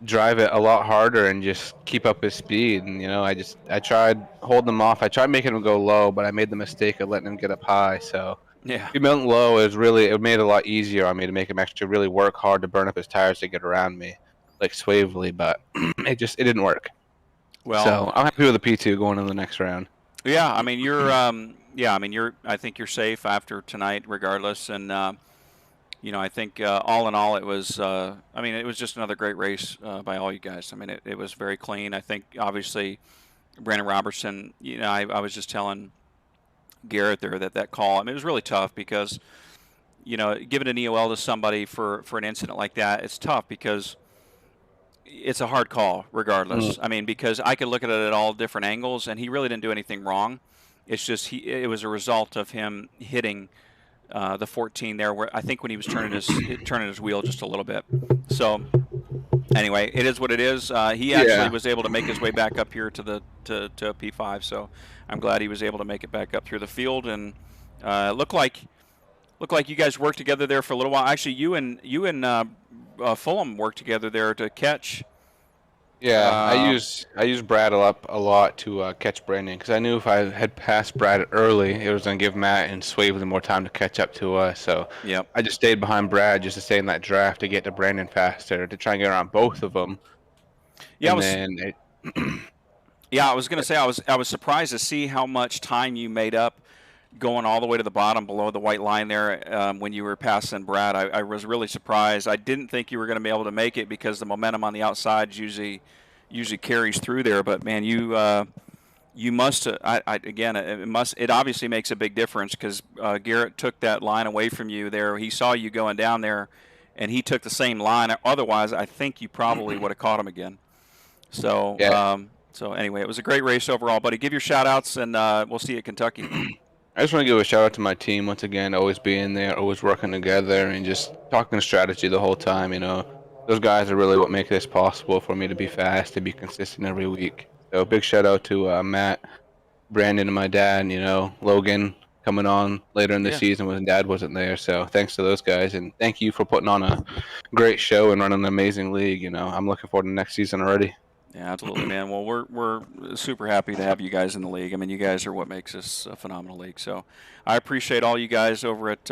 drive it a lot harder and just keep up his speed. And I tried holding him off. I tried making him go low, but I made the mistake of letting him get up high. So yeah, if he went low, it made it a lot easier on me to make him actually really work hard to burn up his tires to get around me, like Swavely. But it didn't work. Well, so I'm happy with the P2 going into the next round. Yeah, I mean I think you're safe after tonight, regardless. And I think all in all, it was. It was just another great race by all you guys. I mean, it was very clean. I think obviously Brandon Robertson. I was just telling Garrett there that call. I mean, it was really tough because giving an EOL to somebody for an incident like that, it's tough because it's a hard call regardless. I mean, because I could look at it at all different angles, and he really didn't do anything wrong. It's just it was a result of him hitting the 14 there, where I think when he was turning his wheel just a little bit. So anyway, it is what it is. He actually was able to make his way back up here to P5. So I'm glad he was able to make it back up through the field, and looked like you guys worked together there for a little while. Actually, you and Fulham worked together there to catch. Yeah, I use Brad a lot to catch Brandon, because I knew if I had passed Brad early, it was going to give Matt and Swavely more time to catch up to us. So I just stayed behind Brad just to stay in that draft to get to Brandon faster, to try and get around both of them. Yeah, I was going to say I was surprised to see how much time you made up going all the way to the bottom below the white line there when you were passing Brad. I was really surprised. I didn't think you were going to be able to make it because the momentum on the outside usually carries through there. But man, you must it obviously makes a big difference because Garrett took that line away from you there. He saw you going down there, and he took the same line. Otherwise, I think you probably would have caught him again. So so anyway, it was a great race overall. Buddy, give your shout outs, and we'll see you at Kentucky. I just want to give a shout out to my team once again, always being there, always working together, and just talking strategy the whole time. Those guys are really what make this possible for me to be fast, to be consistent every week. So big shout out to Matt, Brandon, and my dad. Logan coming on later in the season when Dad wasn't there. So thanks to those guys, and thank you for putting on a great show and running an amazing league. I'm looking forward to next season already. Yeah, absolutely, man. Well, we're super happy to have you guys in the league. I mean, you guys are what makes this a phenomenal league. So I appreciate all you guys over at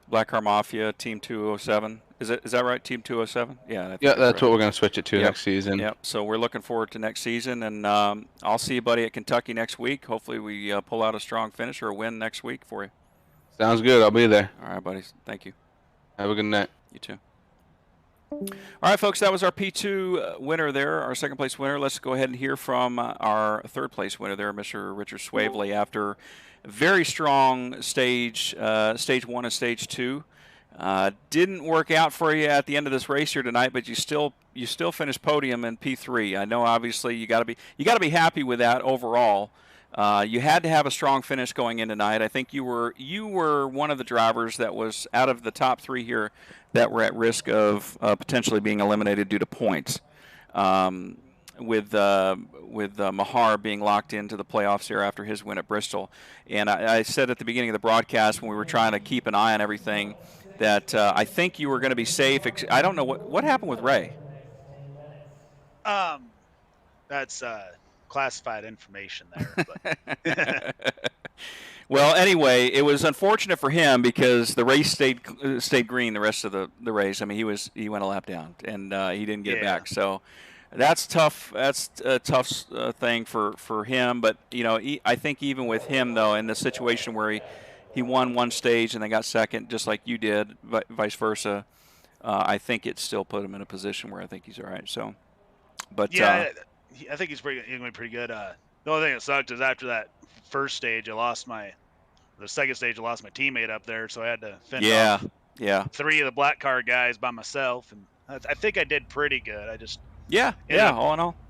Black Car Mafia, Team 207. Is that right, Team 207? Yeah. That's what we're going to switch it to next season. Yep. So we're looking forward to next season, and I'll see you, buddy, at Kentucky next week. Hopefully we pull out a strong finish or a win next week for you. Sounds good. I'll be there. All right, buddies. Thank you. Have a good night. You too. All right, folks, that was our P2 winner there, our second place winner. Let's go ahead and hear from our third place winner there, Mr. Richard Swavely, after a very strong stage 1 and stage 2. Didn't work out for you at the end of this race here tonight, but you still finished podium in P3. I know, obviously, you got to be happy with that overall. You had to have a strong finish going in tonight. I think you were one of the drivers that was out of the top 3 here that were at risk of potentially being eliminated due to points, with Mahar being locked into the playoffs here after his win at Bristol. And I said at the beginning of the broadcast when we were trying to keep an eye on everything that I think you were going to be safe. I don't know what happened with Ray. That's classified information there. But. Well, anyway, it was unfortunate for him because the race stayed green the rest of the race. I mean, he went a lap down and he didn't get it back. So that's tough. That's a tough thing for him. But I think even with him though, in the situation where he won one stage and then got second, just like you did, vice versa, I think it still put him in a position where I think he's all right. So, but yeah. I think he's going to be pretty good. The only thing that sucked is after that first stage, the second stage, I lost my teammate up there, so I had to finish off 3 of the black car guys by myself, and I think I did pretty good.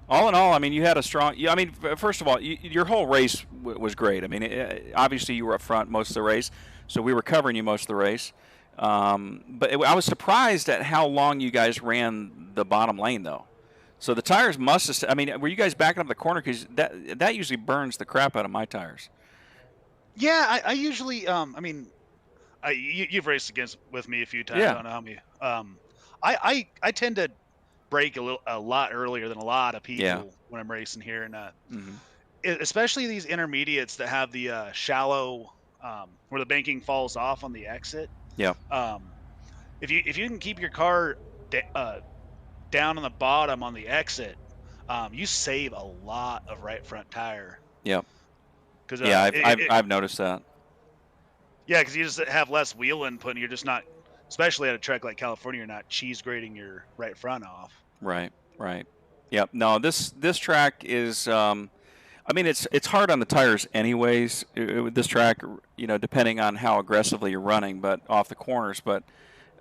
All in all, I mean, you had a strong. I mean, first of all, your whole race was great. I mean, obviously you were up front most of the race, so we were covering you most of the race. But I was surprised at how long you guys ran the bottom lane, though. So the tires must have. I mean, were you guys backing up the corner? Because that usually burns the crap out of my tires. Yeah, I usually. You've raced with me a few times. Yeah. I don't know how many. I tend to brake a lot earlier than a lot of people when I'm racing here, and especially these intermediates that have the shallow, where the banking falls off on the exit. Yeah. If you can keep your car down on the bottom on the exit, you save a lot of right front tire. Yep. Cause, yeah, I've noticed that. Yeah, because you just have less wheel input, and you're just not, especially at a track like California, you're not cheese grading your right front off. Right, right. Yep. No, this track is. I mean, it's hard on the tires, anyways. This track, depending on how aggressively you're running, but off the corners. But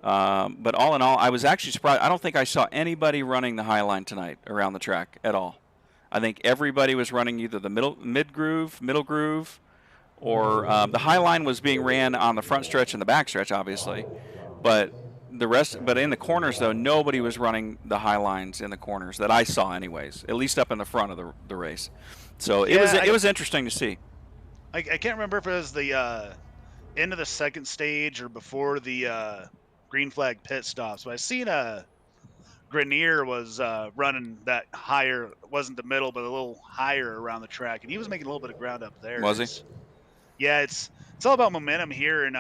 all in all, I was actually surprised. I don't think I saw anybody running the high line tonight around the track at all. I think everybody was running either the middle groove, or the high line was being ran on the front stretch and the back stretch, obviously. But in the corners, though, nobody was running the high lines in the corners that I saw, anyways. At least up in the front of the race. So it was interesting to see. I can't remember if it was the end of the second stage or before the green flag pit stops, but I seen Grenier was running that higher, wasn't the middle, but a little higher around the track, and he was making a little bit of ground up there. Was he? Yeah, it's all about momentum here, and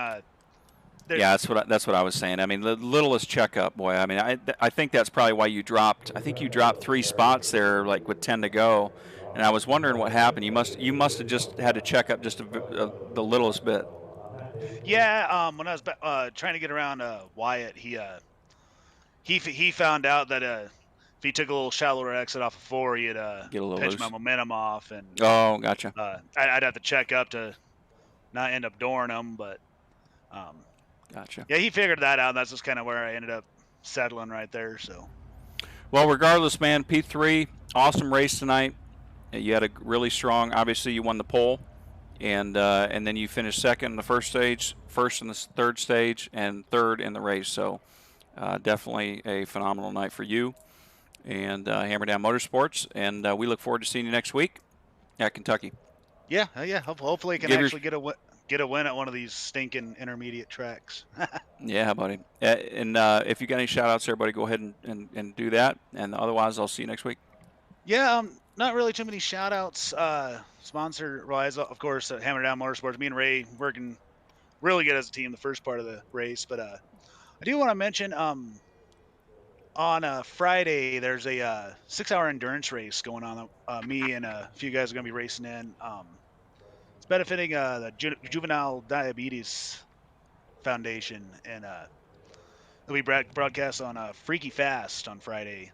yeah, that's what I was saying. I mean, the littlest checkup, boy. I mean, I think that's probably why you dropped. I think you dropped 3 spots there, like with 10 to go, and I was wondering what happened. You must have just had to check up just the littlest bit. Yeah, when I was trying to get around Wyatt, he found out that if he took a little shallower exit off of 4, he'd pitch my momentum off, and gotcha. I'd have to check up to not end up dooring him, but gotcha. Yeah, he figured that out. And that's just kind of where I ended up settling right there. So, well, regardless, man, P3, awesome race tonight. You had a really strong. Obviously, you won the pole, and then you finished second in the first stage, first in the third stage, and third in the race. So, definitely a phenomenal night for you and Hammer Down Motorsports. And we look forward to seeing you next week at Kentucky. Yeah. Hopefully, I can actually get a win at one of these stinking intermediate tracks. Yeah, buddy. And if you got any shout-outs, everybody go ahead and do that. And otherwise, I'll see you next week. Yeah, not really too many shout-outs. Sponsor-wise, of course, Hammer Down Motorsports. Me and Ray working really good as a team the first part of the race. But I do want to mention on Friday, there's a 6-hour endurance race going on. Me and a few guys are going to be racing in. It's benefiting the Juvenile Diabetes Foundation, and it'll be broadcast on Freaky Fast on Friday.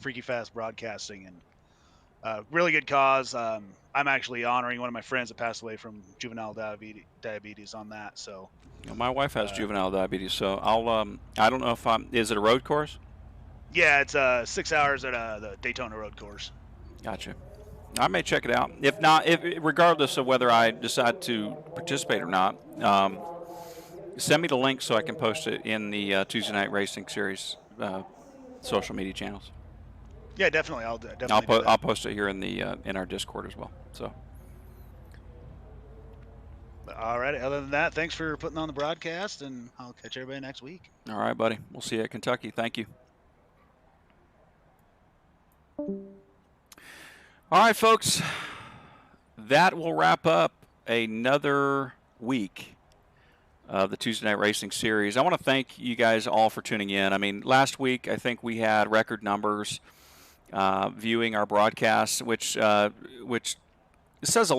Freaky Fast Broadcasting, and really good cause. I'm actually honoring one of my friends that passed away from juvenile diabetes on that. So, my wife has juvenile diabetes, so I'll I don't know if is it a road course? Yeah, it's 6 hours at the Daytona road course. Gotcha. I may check it out. If not, regardless of whether I decide to participate or not, send me the link so I can post it in the Tuesday Night Racing Series social media channels. Yeah, definitely. I'll post it here in our Discord as well. So. All right. Other than that, thanks for putting on the broadcast, and I'll catch everybody next week. All right, buddy. We'll see you at Kentucky. Thank you. All right, folks. That will wrap up another week of the Tuesday Night Racing Series. I want to thank you guys all for tuning in. I mean, last week I think we had record numbers viewing our broadcasts, which says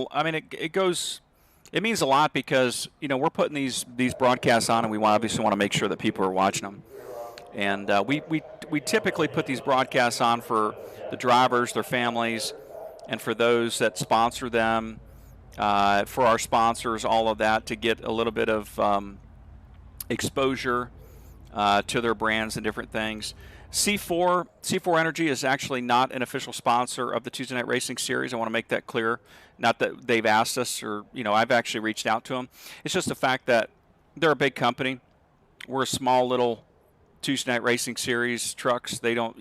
it means a lot because we're putting these broadcasts on, and we obviously want to make sure that people are watching them. And we typically put these broadcasts on for the drivers, their families, and for those that sponsor them, for our sponsors, all of that, to get a little bit of exposure to their brands and different things. C4 Energy is actually not an official sponsor of the Tuesday Night Racing Series. I want to make that clear. Not that they've asked us, or I've actually reached out to them. It's just the fact that they're a big company. We're a small little Tuesday Night Racing Series trucks. They don't,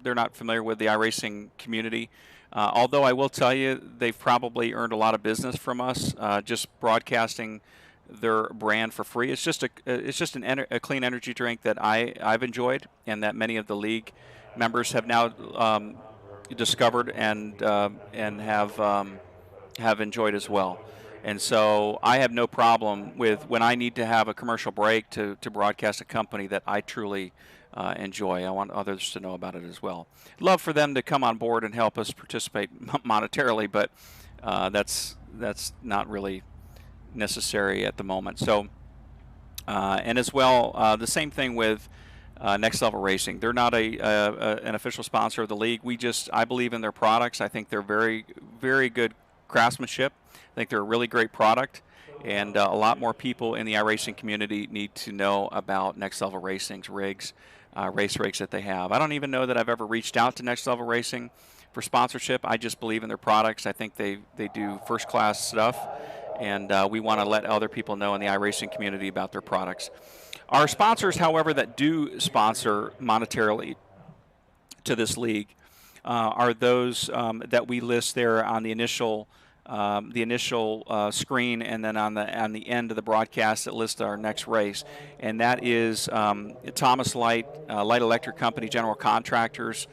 they're not familiar with the iRacing community. Although I will tell you, they've probably earned a lot of business from us just broadcasting their brand for free. It's just a clean energy drink that I've enjoyed, and that many of the league members have now discovered and have enjoyed as well. And so I have no problem with when I need to have a commercial break to broadcast a company that I truly enjoy. I want others to know about it as well. Love for them to come on board and help us participate monetarily, but that's that's not really necessary at the moment. So, and as well, the same thing with Next Level Racing. They're not an official sponsor of the league. I believe in their products. I think they're very, very good craftsmanship. I think they're a really great product, and a lot more people in the iRacing community need to know about Next Level Racing's rigs, race rigs that they have. I don't even know that I've ever reached out to Next Level Racing for sponsorship. I just believe in their products. I think they do first-class stuff, and we want to let other people know in the iRacing community about their products. Our sponsors, however, that do sponsor monetarily to this league are those that we list there on the initial screen, and then on the end of the broadcast that lists our next race, and that is Thomas Light, Light Electric Company, general contractors.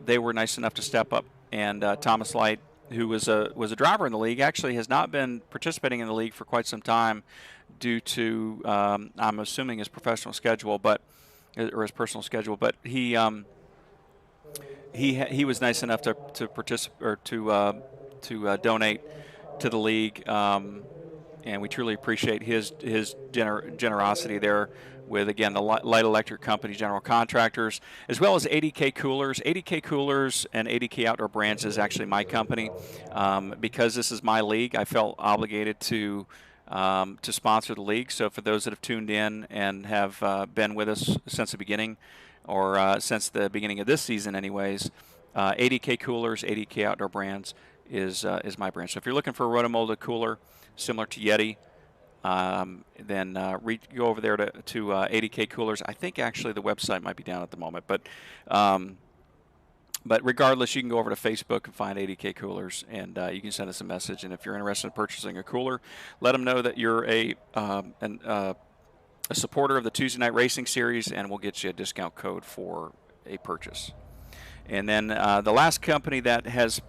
They were nice enough to step up, and Thomas Light, who was a driver in the league, actually has not been participating in the league for quite some time due to I'm assuming his professional schedule, or his personal schedule. But he was nice enough to participate or to donate to the league, and we truly appreciate his generosity there with, again, the Light Electric Company general contractors, as well as 80K Coolers. 80K Coolers and 80K Outdoor Brands is actually my company. Because this is my league, I felt obligated to sponsor the league. So for those that have tuned in and have been with us since the beginning, or since the beginning of this season anyways, 80K Coolers, 80K Outdoor Brands is my brand. So if you're looking for a rotomolded cooler similar to Yeti, then go over there to 80K Coolers. I think actually the website might be down at the moment, but regardless, you can go over to Facebook and find 80K Coolers, and you can send us a message. And if you're interested in purchasing a cooler, let them know that you're a supporter of the Tuesday Night Racing Series, and we'll get you a discount code for a purchase. And then the last company that has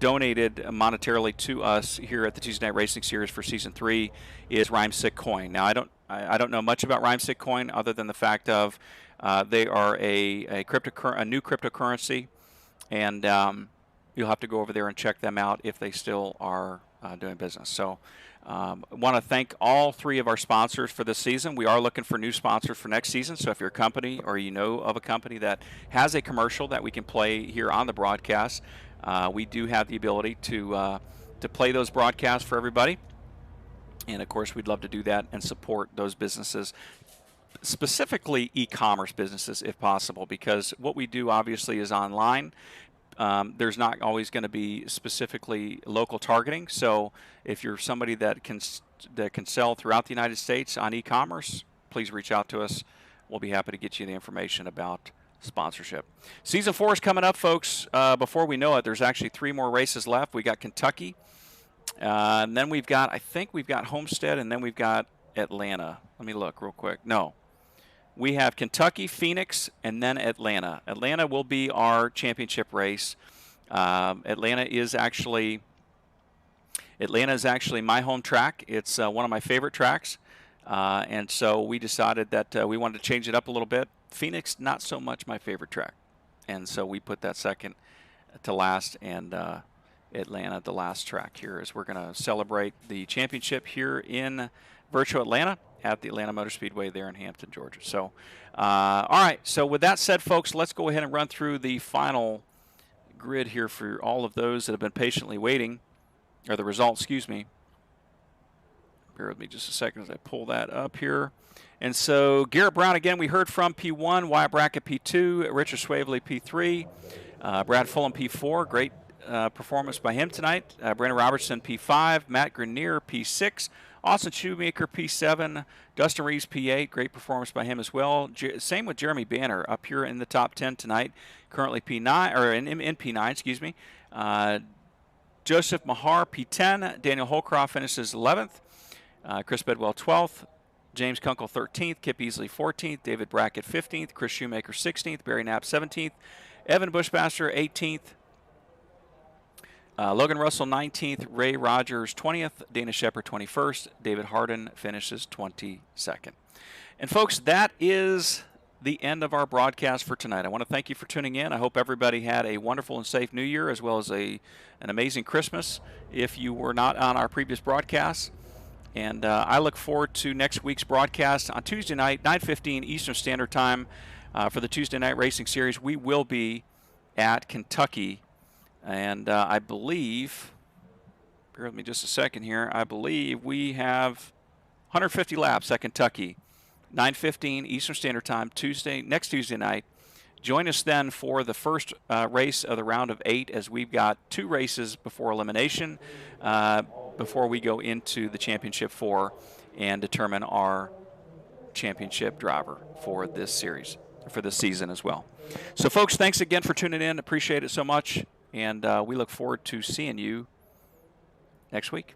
donated monetarily to us here at the Tuesday Night Racing Series for Season 3 is Rhymesick Coin. Now, I don't know much about Rhymesick Coin other than the fact of they are a new cryptocurrency, and you'll have to go over there and check them out if they still are doing business. So I want to thank all three of our sponsors for this season. We are looking for new sponsors for next season, so if you're a company or you know of a company that has a commercial that we can play here on the broadcast, we do have the ability to play those broadcasts for everybody. And, of course, we'd love to do that and support those businesses, specifically e-commerce businesses if possible, because what we do obviously is online. There's not always going to be specifically local targeting. So if you're somebody that can sell throughout the United States on e-commerce, please reach out to us. We'll be happy to get you the information about sponsorship. Season 4 is coming up, folks. Before we know it, there's actually 3 more races left. We got Kentucky, and then I think we've got Homestead, and then we've got Atlanta. Let me look real quick. No. We have Kentucky, Phoenix, and then Atlanta. Atlanta will be our championship race. Atlanta is actually my home track. It's one of my favorite tracks, and so we decided that we wanted to change it up a little bit. Phoenix, not so much my favorite track, and so we put that second to last, and Atlanta the last track here, as we're going to celebrate the championship here in Virtual Atlanta at the Atlanta Motor Speedway there in Hampton, Georgia. So, all right. So with that said, folks, let's go ahead and run through the final grid here for all of those that have been patiently waiting, or the results, excuse me. Bear with me just a second as I pull that up here. And so Garrett Brown, again, we heard from P1, Wyatt Brackett P2, Richard Swavely P3, Brad Fulham P4. Great performance by him tonight. Brandon Robertson P5, Matt Grenier P6, Austin Shoemaker P7, Dustin Reeves P8. Great performance by him as well. Same with Jeremy Banner up here in the top 10 tonight, currently P9 or in P9, excuse me. Joseph Mahar P10, Daniel Holcroft finishes 11th, Chris Bedwell 12th, James Kunkel 13th, Kip Easley 14th, David Brackett 15th, Chris Shoemaker 16th, Barry Knapp 17th, Evan Bushmaster 18th. Logan Russell 19th, Ray Rogers 20th, Dana Shepard 21st, David Harden finishes 22nd. And folks, that is the end of our broadcast for tonight. I want to thank you for tuning in. I hope everybody had a wonderful and safe New Year, as well as an amazing Christmas if you were not on our previous broadcasts. And I look forward to next week's broadcast on Tuesday night, 9:15 Eastern Standard Time, for the Tuesday Night Racing Series. We will be at Kentucky, and I believe, bear with me just a second here, I believe we have 150 laps at Kentucky, 9:15 Eastern Standard Time, next Tuesday night. Join us then for the first race of the round of 8, as we've got 2 races before elimination, before we go into the Championship 4 and determine our championship driver for this series, for this season as well. So, folks, thanks again for tuning in. Appreciate it so much, and we look forward to seeing you next week.